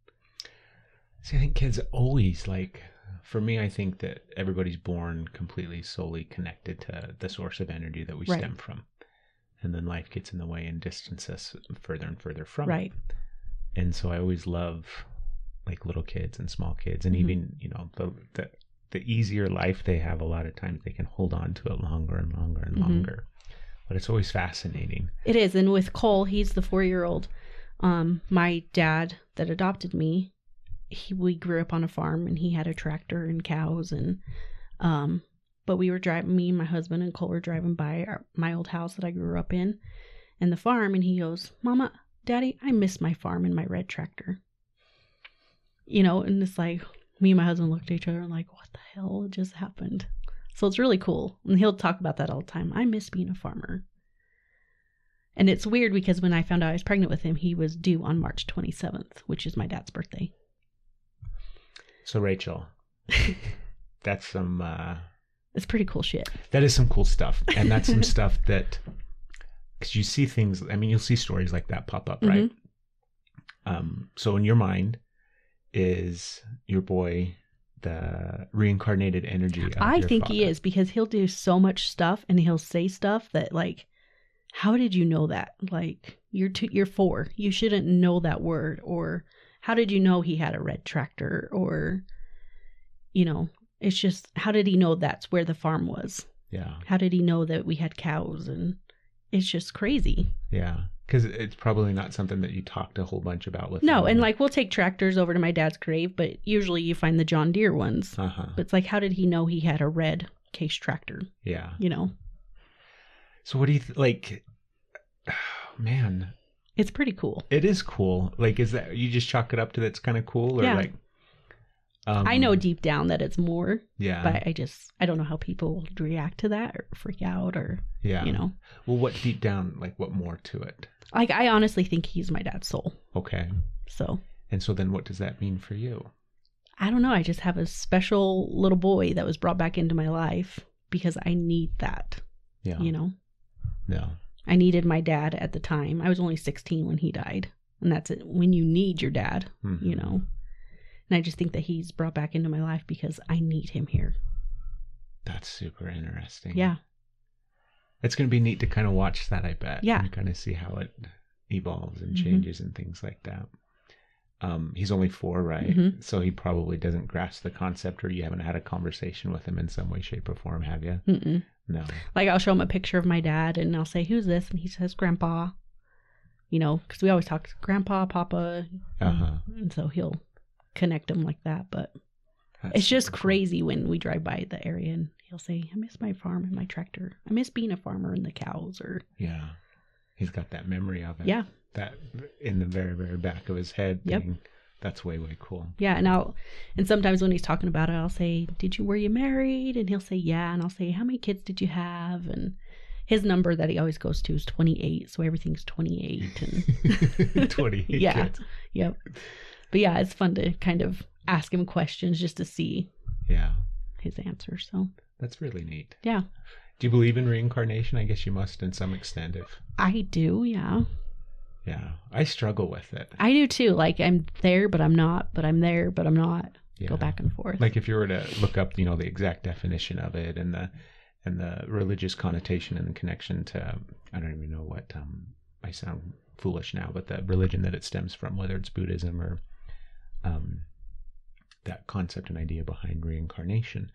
See, I think kids always, like, for me, I think that everybody's born completely solely connected to the source of energy that we Right. stem from. And then life gets in the way and distances us further and further from Right. it. And so I always love, like, little kids and small kids, and even, you know, the easier life they have, a lot of times they can hold on to it longer and longer and longer. But it's always fascinating. It is. And with Cole, he's the 4-year-old. My dad that adopted me, we grew up on a farm, and he had a tractor and cows, and but we were driving, me and my husband and Cole were driving by my old house that I grew up in and the farm, and he goes, "Mama, Daddy, I miss my farm and my red tractor." You know, and it's like, me and my husband looked at each other and like, what the hell just happened? So it's really cool. And he'll talk about that all the time. I miss being a farmer. And it's weird because when I found out I was pregnant with him, he was due on March 27th, which is my dad's birthday. So Rachel, that's some... It's pretty cool shit. That is some cool stuff. And that's some stuff that... Because you see things... I mean, you'll see stories like that pop up, right? So in your mind, is your boy the reincarnated energy of I your think father? he is, because he'll do so much stuff and he'll say stuff that, like, how did you know that? Like, you're 4. You shouldn't know that word. Or how did you know he had a red tractor? Or, you know, it's just, how did he know that's where the farm was? Yeah. How did he know that we had cows? And it's just crazy. Yeah. Because it's probably not something that you talked a whole bunch about with No, them. and like, we'll take tractors over to my dad's grave, but usually you find the John Deere ones. Uh-huh. But it's like, how did he know he had a red case tractor? Yeah. You know? So what do you like? Man, It's pretty cool. it is cool. Like, is that, you just chalk it up to that's kind of cool, or Yeah. like? I know deep down that it's more, Yeah. but I don't know how people would react to that or freak out or, Yeah. you know. Well, what deep down, like, what more to it? Like, I honestly think he's my dad's soul. Okay. So, And so then what does that mean for you? I don't know. I just have a special little boy that was brought back into my life because I need that, Yeah. you know. No. I needed my dad at the time. I was only 16 when he died. And that's it. When you need your dad, Mhm. you know. And I just think that he's brought back into my life because I need him here. That's super interesting. Yeah. It's going to be neat to kind of watch that, I bet. Yeah. And kind of see how it evolves and Mhm. changes and things like that. He's only 4, right? Mhm. So he probably doesn't grasp the concept, or you haven't had a conversation with him in some way, shape, or form, have you? Mm-mm. No. Like, I'll show him a picture of my dad and I'll say, "Who's this?" And he says, "Grandpa." You know, because we always talk Grandpa, Papa. Uh-huh. And so he'll connect them like that. But That's it's just super cool. crazy when we drive by the area and he'll say, "I miss my farm and my tractor. I miss being a farmer and the cows." Or, Yeah. He's got that memory of it. yeah. That in the very, very back of his head. Yep. Thing. That's way, way cool. Yeah. And sometimes when he's talking about it, I'll say, were you married? And he'll say, yeah. And I'll say, how many kids did you have? And his number that he always goes to is 28. So everything's 28. And 28 yeah. kids. Yep. But yeah, it's fun to kind of ask him questions just to see Yeah. his answer. So That's really neat. yeah, Do you believe in reincarnation? I guess you must in some extent. I do. Yeah, Yeah. I struggle with it. I do too. Like, I'm there, but I'm not, but I'm there, but I'm not. Yeah. Go back and forth. Like if you were to look up, the exact definition of it and the religious connotation and the connection to, I don't even know what, I sound foolish now, but the religion that it stems from, whether it's Buddhism or that concept and idea behind reincarnation.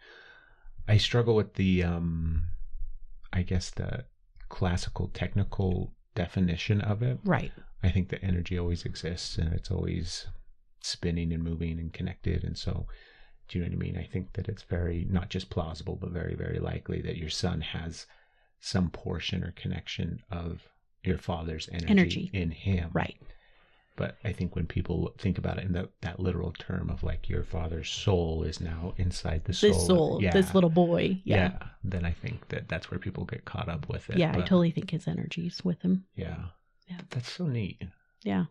I struggle with the, I guess the classical technical definition of it. Right. I think that energy always exists and it's always spinning and moving and connected. And so, do you know what I mean? I think that it's very, not just plausible, but very, very likely that your son has some portion or connection of your father's energy in him. Right. But I think when people think about it in that literal term of like your father's soul is now inside the soul. This soul, this little boy. Yeah. Then I think that that's where people get caught up with it. Yeah, But, I totally think his energy's with him. Yeah. Yeah. That's so neat. Yeah.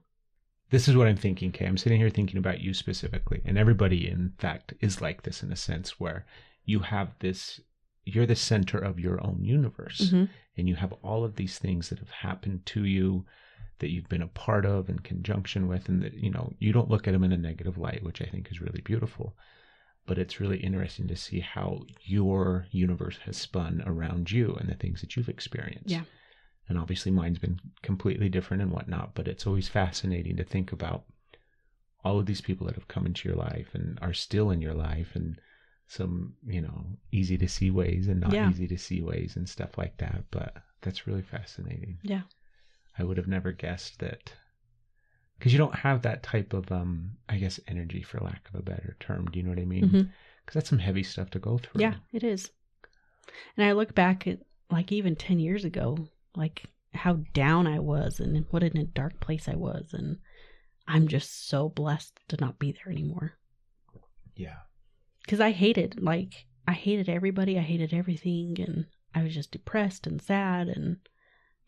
This is what I'm thinking, Kay. I'm sitting here thinking about you specifically. And everybody, in fact, is like this in a sense where you have this, you're the center of your own universe. Mm-hmm. And you have all of these things that have happened to you that you've been a part of in conjunction with, and that, you know, you don't look at them in a negative light, which I think is really beautiful. But it's really interesting to see how your universe has spun around you and the things that you've experienced. Yeah. And obviously mine's been completely different and whatnot, but it's always fascinating to think about all of these people that have come into your life and are still in your life, and some, you know, easy to see ways and not easy to see ways and stuff like that. But that's really fascinating. Yeah. I would have never guessed that, because you don't have that type of, I guess, energy, for lack of a better term. Do you know what I mean? Because that's some heavy stuff to go through. Yeah, it is. And I look back at, like, even 10 years ago, like how down I was and what in a dark place I was. And I'm just so blessed to not be there anymore. Yeah. Because I hated everybody. I hated everything. And I was just depressed and sad. And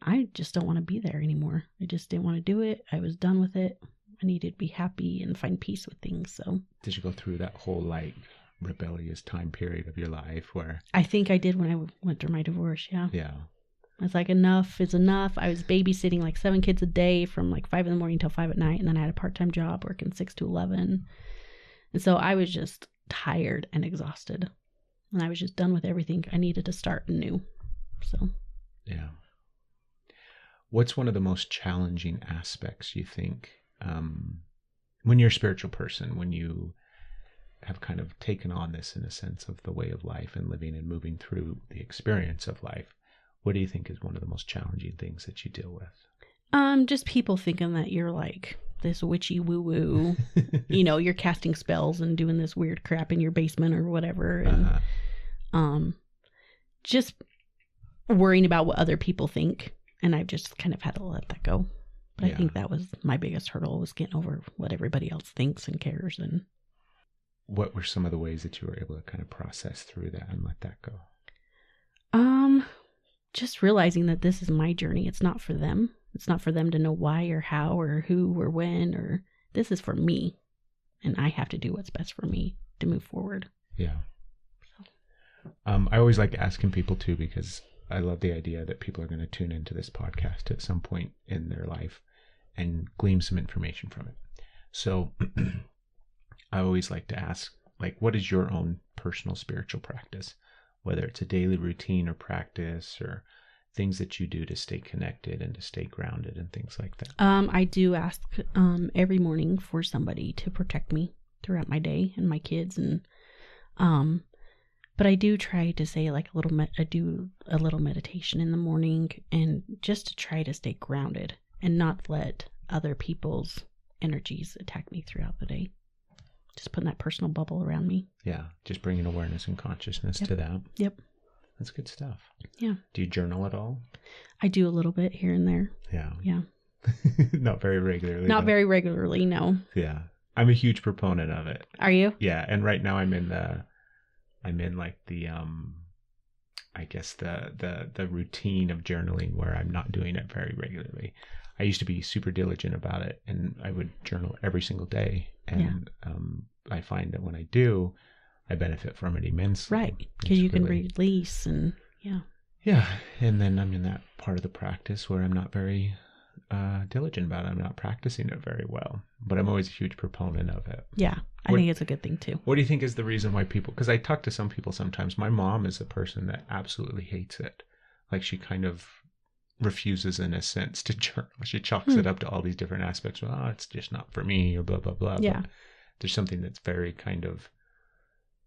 I just don't want to be there anymore. I just didn't want to do it. I was done with it. I needed to be happy and find peace with things. So did you go through that whole like rebellious time period of your life where? I think I did when I went through my divorce. Yeah. Yeah. I was like, enough is enough. I was babysitting like 7 kids a day from like 5 a.m. till 5 p.m. And then I had a part-time job working 6 to 11. And so I was just tired and exhausted. And I was just done with everything. I needed to start anew. So. Yeah. What's one of the most challenging aspects you think when you're a spiritual person, when you have kind of taken on this in a sense of the way of life and living and moving through the experience of life? What do you think is one of the most challenging things that you deal with? Just people thinking that you're like this witchy woo-woo, you know, you're casting spells and doing this weird crap in your basement or whatever. And just worrying about what other people think. And I've just kind of had to let that go. But I think that was my biggest hurdle, was getting over what everybody else thinks and cares. And what were some of the ways that you were able to kind of process through that and let that go? Just realizing that this is my journey. It's not for them. It's not for them to know why or how or who or when, or this is for me. And I have to do what's best for me to move forward. Yeah. I always like asking people too, because I love the idea that people are going to tune into this podcast at some point in their life and glean some information from it. So I always like to ask, like, what is your own personal spiritual practice? Whether it's a daily routine or practice or things that you do to stay connected and to stay grounded and things like that. I do ask every morning for somebody to protect me throughout my day and my kids. And but I do try to say like I do a little meditation in the morning, and just to try to stay grounded and not let other people's energies attack me throughout the day. Just putting that personal bubble around me. Yeah, just bringing awareness and consciousness to that. Yep. That's good stuff. Yeah. Do you journal at all? I do a little bit here and there. Yeah. Yeah. Not very regularly. Not very regularly, no. Yeah. I'm a huge proponent of it. Are you? Yeah, and right now I'm in like the I guess the routine of journaling where I'm not doing it very regularly. I used to be super diligent about it, and I would journal every single day. And I find that when I do, I benefit from it immensely. Right, because you can release and Yeah, and then I'm in that part of the practice where I'm not very diligent about it. I'm not practicing it very well, but I'm always a huge proponent of it. Yeah, I think it's a good thing too. What do you think is the reason why people, because I talk to some people sometimes, my mom is a person that absolutely hates it. Like she kind of refuses in a sense to journal. She chalks it up to all these different aspects. Well, it's just not for me or blah, blah, blah. Yeah. But there's something that's very kind of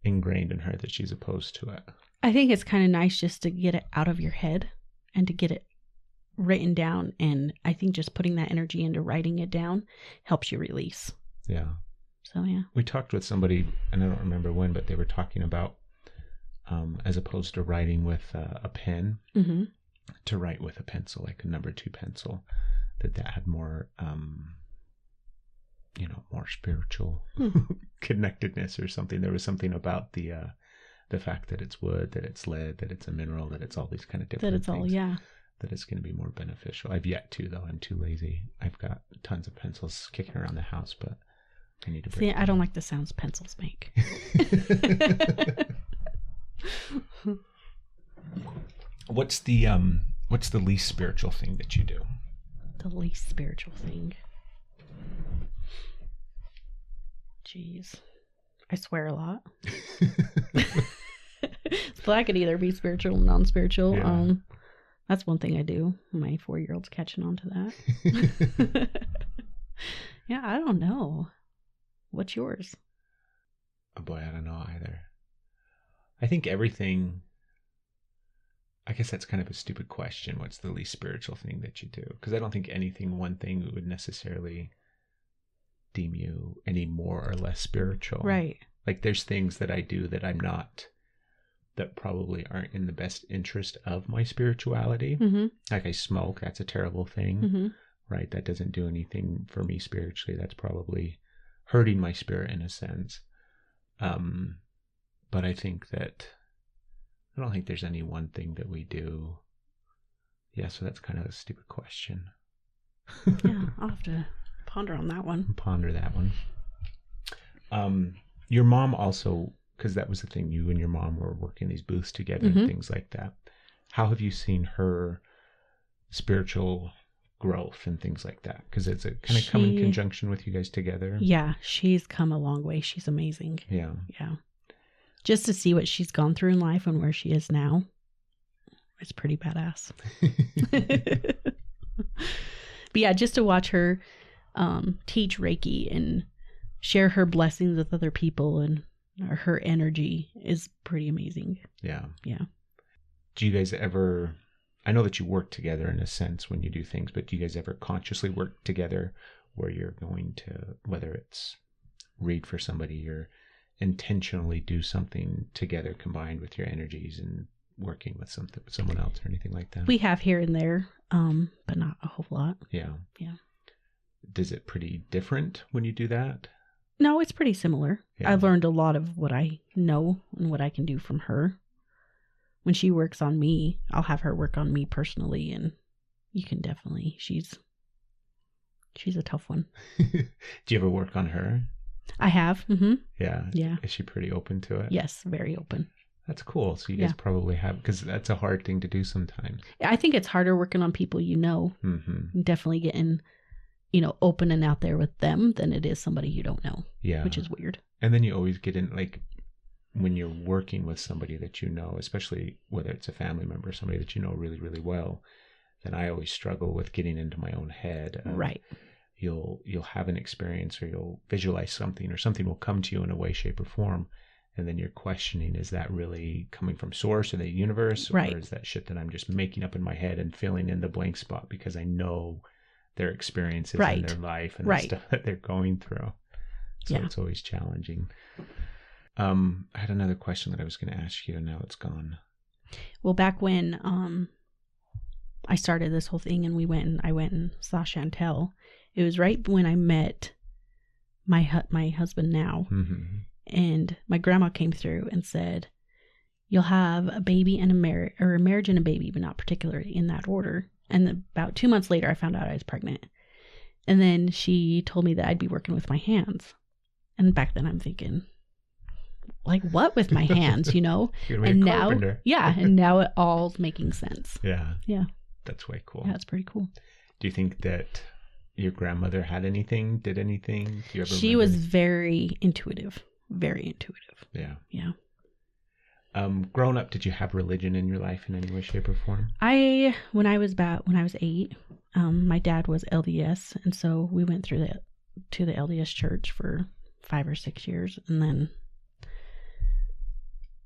ingrained in her that she's opposed to it. I think it's kind of nice just to get it out of your head and to get it written down. And I think just putting that energy into writing it down helps you release. Yeah. So, yeah. We talked with somebody, and I don't remember when, but they were talking about, as opposed to writing with a pen, Mm-hmm. to write with a pencil, like a number 2 pencil, that had more, more spiritual connectedness or something. There was something about the fact that it's wood, that it's lead, that it's a mineral, that it's all these kind of different That it's things, all, yeah. that it's going to be more beneficial. I've yet to, though. I'm too lazy. I've got tons of pencils kicking around the house, but I need to break See, I don't like the sounds pencils make. What's the least spiritual thing that you do? The least spiritual thing. Jeez. I swear a lot. So I could either be spiritual or non-spiritual. Yeah. That's one thing I do. My 4-year-old's catching on to that. Yeah, I don't know. What's yours? Oh boy, I don't know either. I think everything... I guess that's kind of a stupid question. What's the least spiritual thing that you do? Because I don't think one thing would necessarily deem you any more or less spiritual. Right. Like there's things that I do that I'm not, that probably aren't in the best interest of my spirituality. Mm-hmm. Like I smoke, that's a terrible thing, Mm-hmm. right? That doesn't do anything for me spiritually. That's probably hurting my spirit in a sense. But I think that, I don't think there's any one thing that we do. Yeah, so that's kind of a stupid question. Yeah, I'll have to ponder on that one. Ponder that one. Your mom also, because that was the thing, you and your mom were working these booths together Mm-hmm. and things like that. How have you seen her spiritual growth and things like that? Because it's a kind of come in conjunction with you guys together. Yeah, she's come a long way. She's amazing. Yeah. Yeah. Just to see what she's gone through in life and where she is now, it's pretty badass. But yeah, just to watch her teach Reiki and share her blessings with other people and her energy is pretty amazing. Yeah. Yeah. Do you guys ever, I know that you work together in a sense when you do things, but do you guys ever consciously work together where you're going to, whether it's read for somebody or intentionally do something together combined with your energies and working with someone else or anything like that? We have here and there, but not a whole lot. Yeah. Yeah. Is it pretty different when you do that? No, it's pretty similar. Yeah. I've learned a lot of what I know and what I can do from her. When she works on me, I'll have her work on me personally, and you can definitely, she's a tough one. Do you ever work on her? I have. Mm-hmm. Yeah. Yeah. Is she pretty open to it? Yes, very open. That's cool. So you guys probably have, because that's a hard thing to do sometimes. I think it's harder working on people you know. Mm-hmm. Definitely getting, open and out there with them than it is somebody you don't know. Yeah. Which is weird. And then you always get in, like, when you're working with somebody that you know, especially whether it's a family member, somebody that you know really, really well, then I always struggle with getting into my own head. Right. You'll have an experience or you'll visualize something or something will come to you in a way, shape, or form. And then you're questioning, is that really coming from source or the universe? Right. Or is that shit that I'm just making up in my head and filling in the blank spot because I know their experiences in their life and the stuff that they're going through. So it's always challenging. I had another question that I was going to ask you and now it's gone. Well, back when I started this whole thing and I went and saw Chantel, it was right when I met my husband now. Mm-hmm. And my grandma came through and said, you'll have a baby and a marriage and a baby, but not particularly in that order. And about 2 months later, I found out I was pregnant. And then she told me that I'd be working with my hands. And back then I'm thinking, like, what with my hands, And now, and now it all's making sense. Yeah. Yeah. That's way cool. Yeah, it's pretty cool. Do you think that your grandmother did anything? Do you ever She remember? was very intuitive. Very intuitive. Yeah. Yeah. Growing up, did you have religion in your life in any way, shape, or form? When I was 8, my dad was LDS, and so we went to the LDS church for 5 or 6 years, and then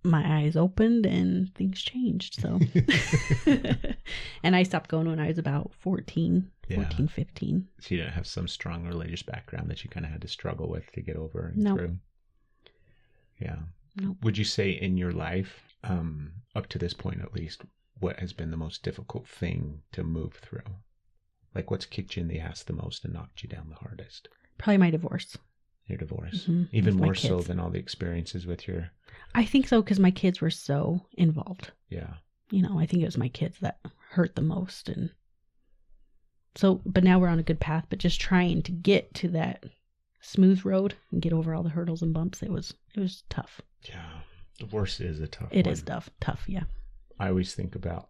my eyes opened and things changed. So, and I stopped going when I was about 15. So you didn't have some strong religious background that you kind of had to struggle with to get over and through. Yeah. Nope. Would you say in your life, up to this point at least, what has been the most difficult thing to move through? Like what's kicked you in the ass the most and knocked you down the hardest? Probably my divorce. Your divorce. Mm-hmm. Even With more my so kids. than all the experiences with your... I think so, because my kids were so involved. Yeah. You know, I think it was my kids that hurt the most. And so, but now we're on a good path, but just trying to get to that smooth road and get over all the hurdles and bumps, it was tough. Yeah. Divorce is a tough It one. is tough, yeah. I always think about,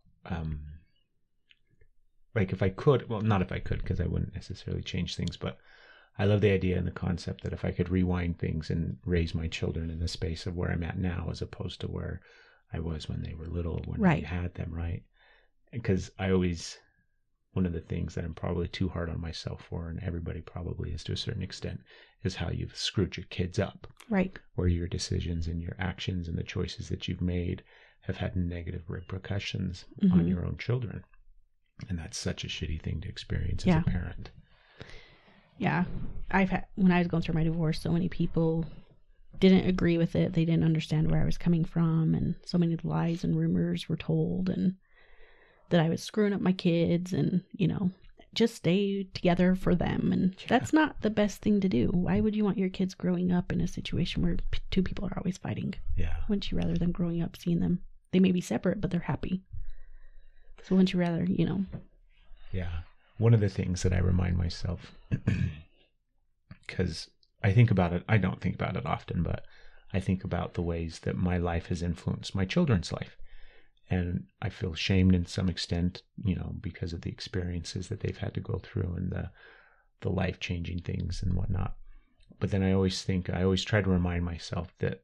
like if I could, well, not if I could, because I wouldn't necessarily change things, but I love the idea and the concept that if I could rewind things and raise my children in the space of where I'm at now, as opposed to where I was when they were little, when I had them, right? Because one of the things that I'm probably too hard on myself for, and everybody probably is to a certain extent, is how you've screwed your kids up. Right. Where your decisions and your actions and the choices that you've made have had negative repercussions on your own children. And that's such a shitty thing to experience as a parent. Yeah. When I was going through my divorce, so many people didn't agree with it. They didn't understand where I was coming from. And so many lies and rumors were told, and that I was screwing up my kids and, you know, just stay together for them. And that's not the best thing to do. Why would you want your kids growing up in a situation where two people are always fighting? Yeah. Wouldn't you rather them growing up, seeing them? They may be separate, but they're happy. So wouldn't you rather, you know? Yeah. One of the things that I remind myself, because I think about it, I don't think about it often, but I think about the ways that my life has influenced my children's life. And I feel shamed in some extent, you know, because of the experiences that they've had to go through and the life-changing things and whatnot. But then I always try to remind myself that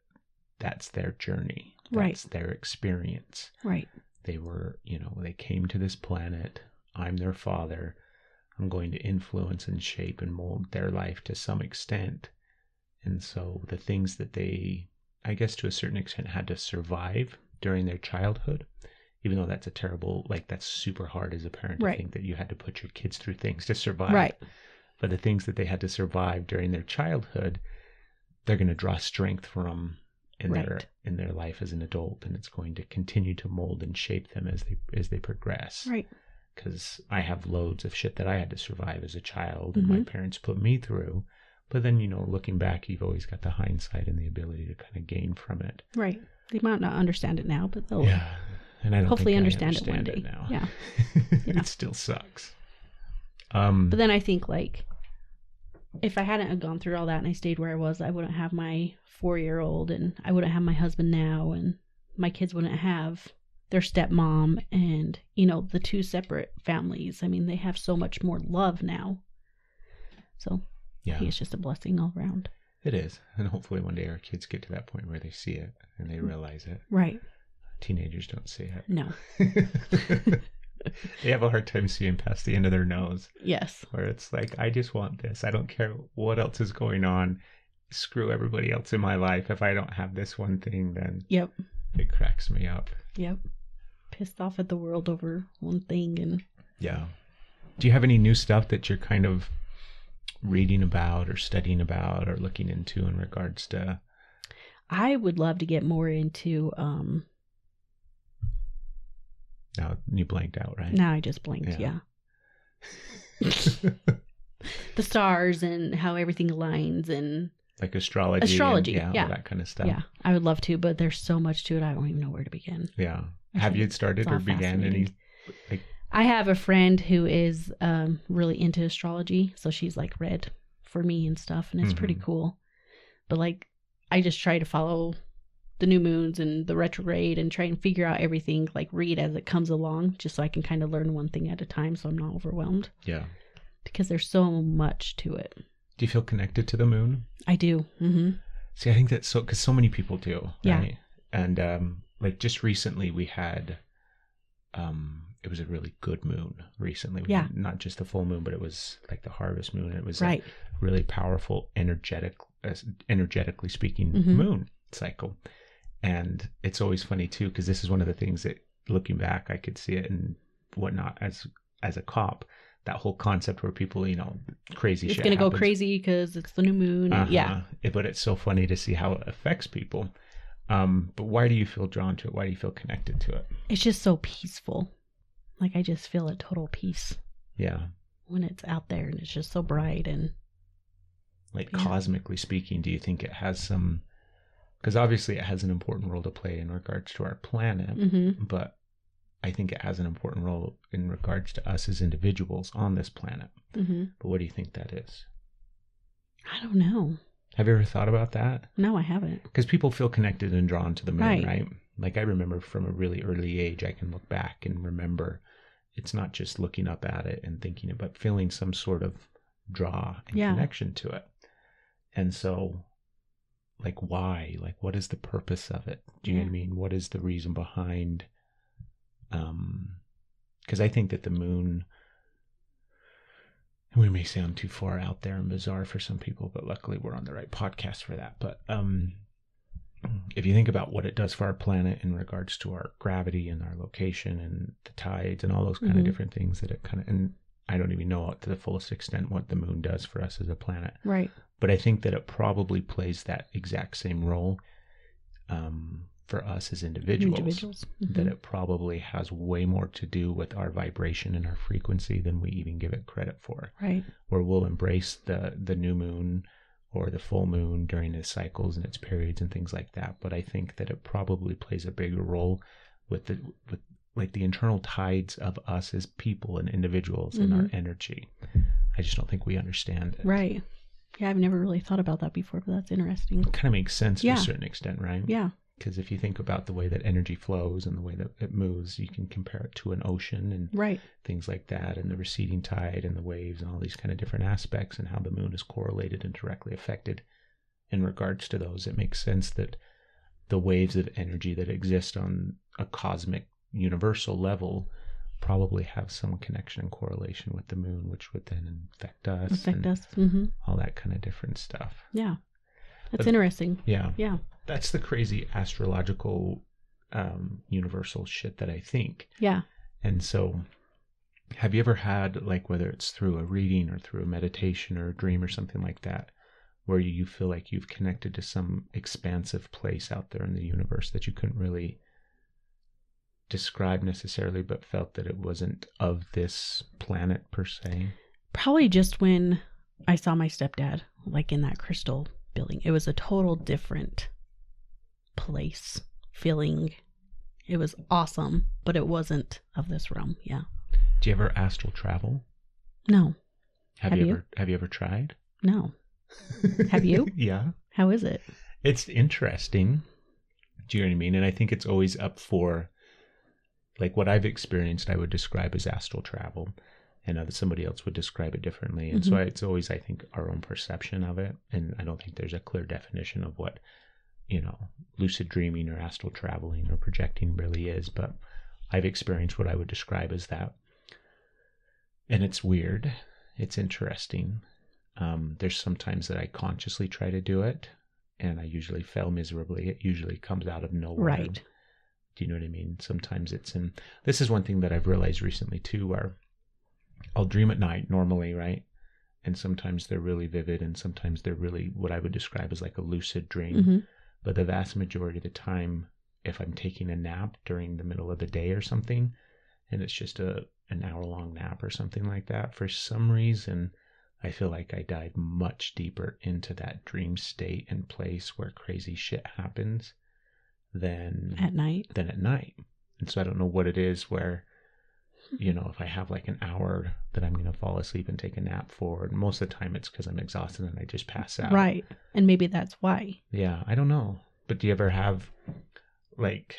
that's their journey. That's their experience. Right. They were, you know, they came to this planet. I'm their father. I'm going to influence and shape and mold their life to some extent. And so the things that they, I guess to a certain extent, had to survive during their childhood, even though that's a terrible, like that's super hard as a parent to think that you had to put your kids through things to survive. Right. But the things that they had to survive during their childhood, they're going to draw strength from in their life as an adult, and it's going to continue to mold and shape them as they progress. Right. Because I have loads of shit that I had to survive as a child, and my parents put me through. But then, you know, looking back, you've always got the hindsight and the ability to kind of gain from it. Right. They might not understand it now, but they'll and I don't hopefully think understand it one day. now. Yeah. It still sucks. But then I think, like, if I hadn't gone through all that and I stayed where I was, I wouldn't have my 4-year-old, and I wouldn't have my husband now, and my kids wouldn't have their stepmom, and, you know, the two separate families. I mean, they have so much more love now. So I think it's just a blessing all around. It is. And hopefully one day our kids get to that point where they see it and they realize it. Right. Teenagers don't see it. No. They have a hard time seeing past the end of their nose. Yes. Where it's like, I just want this. I don't care what else is going on. Screw everybody else in my life. If I don't have this one thing, then it cracks me up. Yep. Pissed off at the world over one thing. And yeah. Do you have any new stuff that you're kind of reading about or studying about or looking into in regards to? I would love to get more into Now you blanked out, right? Now I just blinked, yeah. The stars and how everything aligns, and like astrology and, yeah, all that kind of stuff. Yeah, I would love to, but there's so much to it, I don't even know where to begin. Yeah. Have you started or began any? I have a friend who is really into astrology, so she's like read for me and stuff, and it's pretty cool. But like, I just try to follow the new moons and the retrograde and try and figure out everything, like read as it comes along, just so I can kind of learn one thing at a time, so I'm not overwhelmed. Yeah. Because there's so much to it. Do you feel connected to the moon? I do. Mm-hmm. See, I think that's because so many people do. Right? Yeah. And like just recently we had, it was a really good moon recently. Yeah. Not just the full moon, but it was like the harvest moon. It was a really powerful, energetically speaking moon cycle. And it's always funny too, because this is one of the things that, looking back, I could see it and whatnot as a cop. That whole concept where people, crazy It's shit going to go happens. crazy because it's the new moon. And yeah. But it's so funny to see how it affects people. But why do you feel drawn to it? Why do you feel connected to it? It's just so peaceful. Like, I just feel a total peace. Yeah. When it's out there and it's just so bright and... Like, cosmically speaking, do you think it has some... Because obviously it has an important role to play in regards to our planet. Mm-hmm. But I think it has an important role in regards to us as individuals on this planet. Mm-hmm. But what do you think that is? I don't know. Have you ever thought about that? No, I haven't. Because people feel connected and drawn to the moon, Right. right? Like, I remember from a really early age, I can look back and remember it's not just looking up at it and thinking it, but feeling some sort of draw and connection to it. And so, like, why? Like, what is the purpose of it? Do you know what I mean? What is the reason behind... Because I think that the moon... We may sound too far out there and bizarre for some people, but luckily we're on the right podcast for that. But if you think about what it does for our planet in regards to our gravity and our location and the tides and all those kind of different things that it kind of, and I don't even know to the fullest extent what the moon does for us as a planet. Right. But I think that it probably plays that exact same role for us as individuals. That it probably has way more to do with our vibration and our frequency than we even give it credit for. Right. Where we'll embrace the new moon or the full moon during its cycles and its periods and things like that. But I think that it probably plays a bigger role with like the internal tides of us as people and individuals and our energy. I just don't think we understand it. Right. Yeah, I've never really thought about that before, but that's interesting. It kind of makes sense to a certain extent, right? Yeah. Because if you think about the way that energy flows and the way that it moves, you can compare it to an ocean and things like that, and the receding tide and the waves and all these kind of different aspects and how the moon is correlated and directly affected in regards to those. It makes sense that the waves of energy that exist on a cosmic universal level probably have some connection and correlation with the moon, which would then affect us. All that kind of different stuff. Yeah. That's interesting. Yeah. Yeah. That's the crazy astrological universal shit that I think. Yeah. And so have you ever had, like, whether it's through a reading or through a meditation or a dream or something like that, where you feel like you've connected to some expansive place out there in the universe that you couldn't really describe necessarily, but felt that it wasn't of this planet per se? Probably just when I saw my stepdad, like in that crystal building. It was a total different place, feeling. It was awesome, but it wasn't of this realm. Yeah. Do you ever astral travel? No. Have you ever tried? No. Have you? Yeah. How is it? It's interesting. Do you know what I mean? And I think it's always up for, like, what I've experienced, I would describe as astral travel, and somebody else would describe it differently. And so it's always, I think, our own perception of it. And I don't think there's a clear definition of what, lucid dreaming or astral traveling or projecting really is. But I've experienced what I would describe as that. And it's weird. It's interesting. There's sometimes that I consciously try to do it, and I usually fail miserably. It usually comes out of nowhere. Right. Do you know what I mean? Sometimes it's in... This is one thing that I've realized recently, too, where I'll dream at night normally, right? And sometimes they're really vivid, and sometimes they're really what I would describe as like a lucid dream. But the vast majority of the time, if I'm taking a nap during the middle of the day or something, and it's just an hour-long nap or something like that, for some reason, I feel like I dive much deeper into that dream state and place where crazy shit happens than at night. And so I don't know what it is where, if I have like an hour that I'm going to fall asleep and take a nap for, and most of the time it's because I'm exhausted and I just pass out. Right. And maybe that's why. Yeah, I don't know. But do you ever have like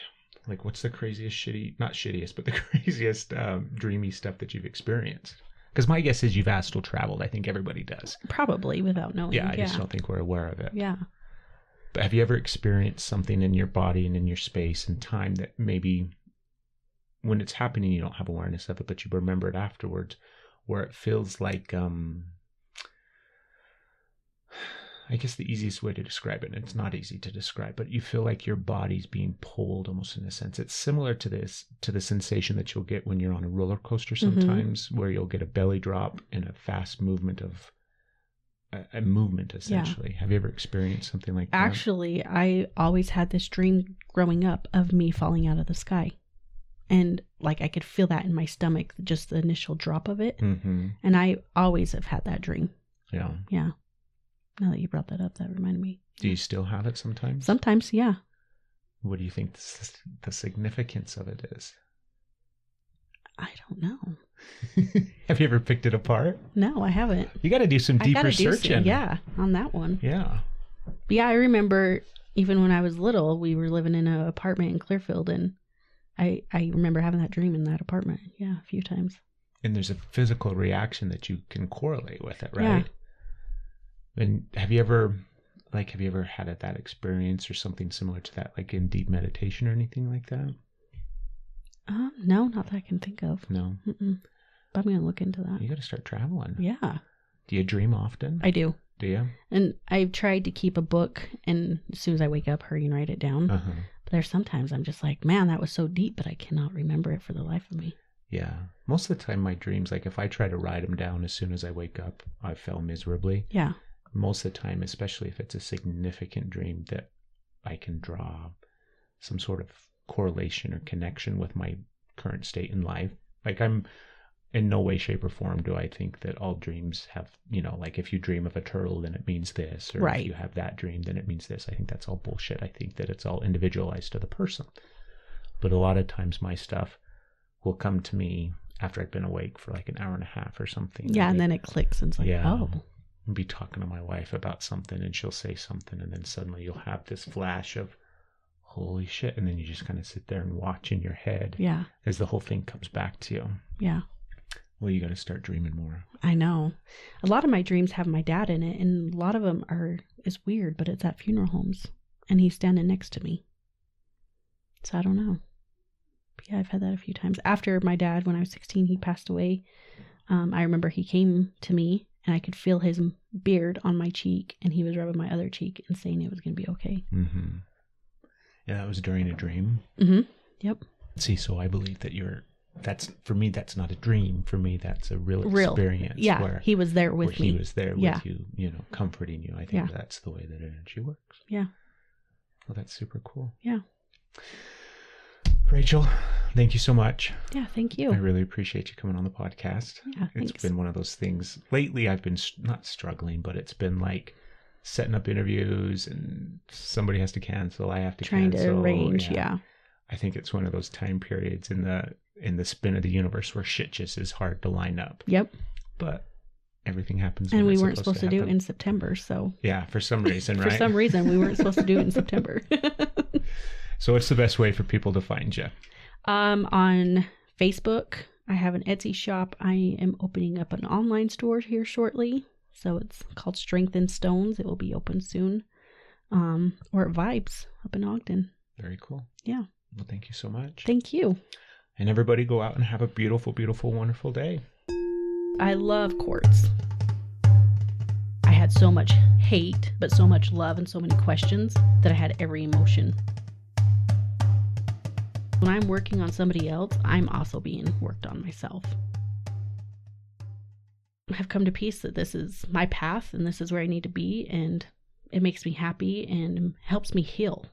what's the craziest not shittiest, but the craziest dreamy stuff that you've experienced? Because my guess is you've astral traveled. I think everybody does. Probably without knowing. Yeah, I just don't think we're aware of it. Yeah. But have you ever experienced something in your body and in your space and time that maybe when it's happening you don't have awareness of it, but you remember it afterwards, where it feels like, I I guess the easiest way to describe it, and it's not easy to describe, but you feel like your body's being pulled almost in a sense. It's similar to the sensation that you'll get when you're on a roller coaster sometimes, where you'll get a belly drop and a fast movement of a movement essentially. Have you ever experienced something like that? Actually, I always had this dream growing up of me falling out of the sky. And like I could feel that in my stomach, just the initial drop of it. Mm-hmm. And I always have had that dream. Yeah. Yeah. Now that you brought that up, that reminded me. Do you still have it sometimes? Sometimes, yeah. What do you think the significance of it is? I don't know. Have you ever picked it apart? No, I haven't. You got to do some deeper searching. Yeah, on that one. Yeah. But yeah, I remember even when I was little, we were living in an apartment in Clearfield, and I remember having that dream in that apartment. Yeah, a few times. And there's a physical reaction that you can correlate with it, right? Yeah. And have you ever had that experience or something similar to that, like in deep meditation or anything like that? No, not that I can think of. No. Mm-mm. But I'm going to look into that. You got to start traveling. Yeah. Do you dream often? I do. Do you? And I've tried to keep a book, and as soon as I wake up, hurry and write it down. Uh-huh. But there's sometimes I'm just like, man, that was so deep, but I cannot remember it for the life of me. Yeah. Most of the time my dreams, like if I try to write them down as soon as I wake up, I fell miserably. Yeah. Most of the time, especially if it's a significant dream, that I can draw some sort of correlation or connection with my current state in life. Like I'm in no way, shape, or form do I think that all dreams have, like if you dream of a turtle, then it means this, or right. If you have that dream, then it means this. I think that's all bullshit. I think that it's all individualized to the person. But a lot of times my stuff will come to me after I've been awake for like an hour and a half or something. Yeah, and then it clicks and it's like, oh. I'll be talking to my wife about something and she'll say something, and then suddenly you'll have this flash of holy shit, and then you just kind of sit there and watch in your head as the whole thing comes back to you. Yeah. Well, you got to start dreaming more. I know. A lot of my dreams have my dad in it, and a lot of them is weird, but it's at funeral homes, and he's standing next to me. So I don't know. But yeah, I've had that a few times. After my dad, when I was 16, he passed away. I remember he came to me, and I could feel his beard on my cheek, and he was rubbing my other cheek and saying it was going to be okay. Mm-hmm. Yeah, that was during a dream. Mm-hmm. Yep. See, so I believe that for me, that's not a dream. For me, that's a real experience. Yeah, where he was there with me. He was there with you, comforting you. I think that's the way that energy works. Yeah. Well, that's super cool. Yeah. Rachel, thank you so much. Yeah, thank you. I really appreciate you coming on the podcast. Yeah, thanks. It's been one of those things. Lately, I've been not struggling, but it's been like setting up interviews and somebody has to cancel. I have to trying cancel. To arrange, yeah. I think it's one of those time periods in the spin of the universe where shit just is hard to line up. Yep. But everything happens. And we weren't supposed to do it in September, so. Yeah, for some reason, right? For some reason, we weren't supposed to do it in September. So what's the best way for people to find you? On Facebook, I have an Etsy shop. I am opening up an online store here shortly. So it's called Strength in Stones. It will be open soon. Or at Vibez up in Ogden. Very cool. Yeah. Well, thank you so much. Thank you. And everybody go out and have a beautiful, beautiful, wonderful day. I love quartz. I had so much hate, but so much love and so many questions that I had every emotion. When I'm working on somebody else, I'm also being worked on myself. I've come to peace that this is my path and this is where I need to be, and it makes me happy and helps me heal.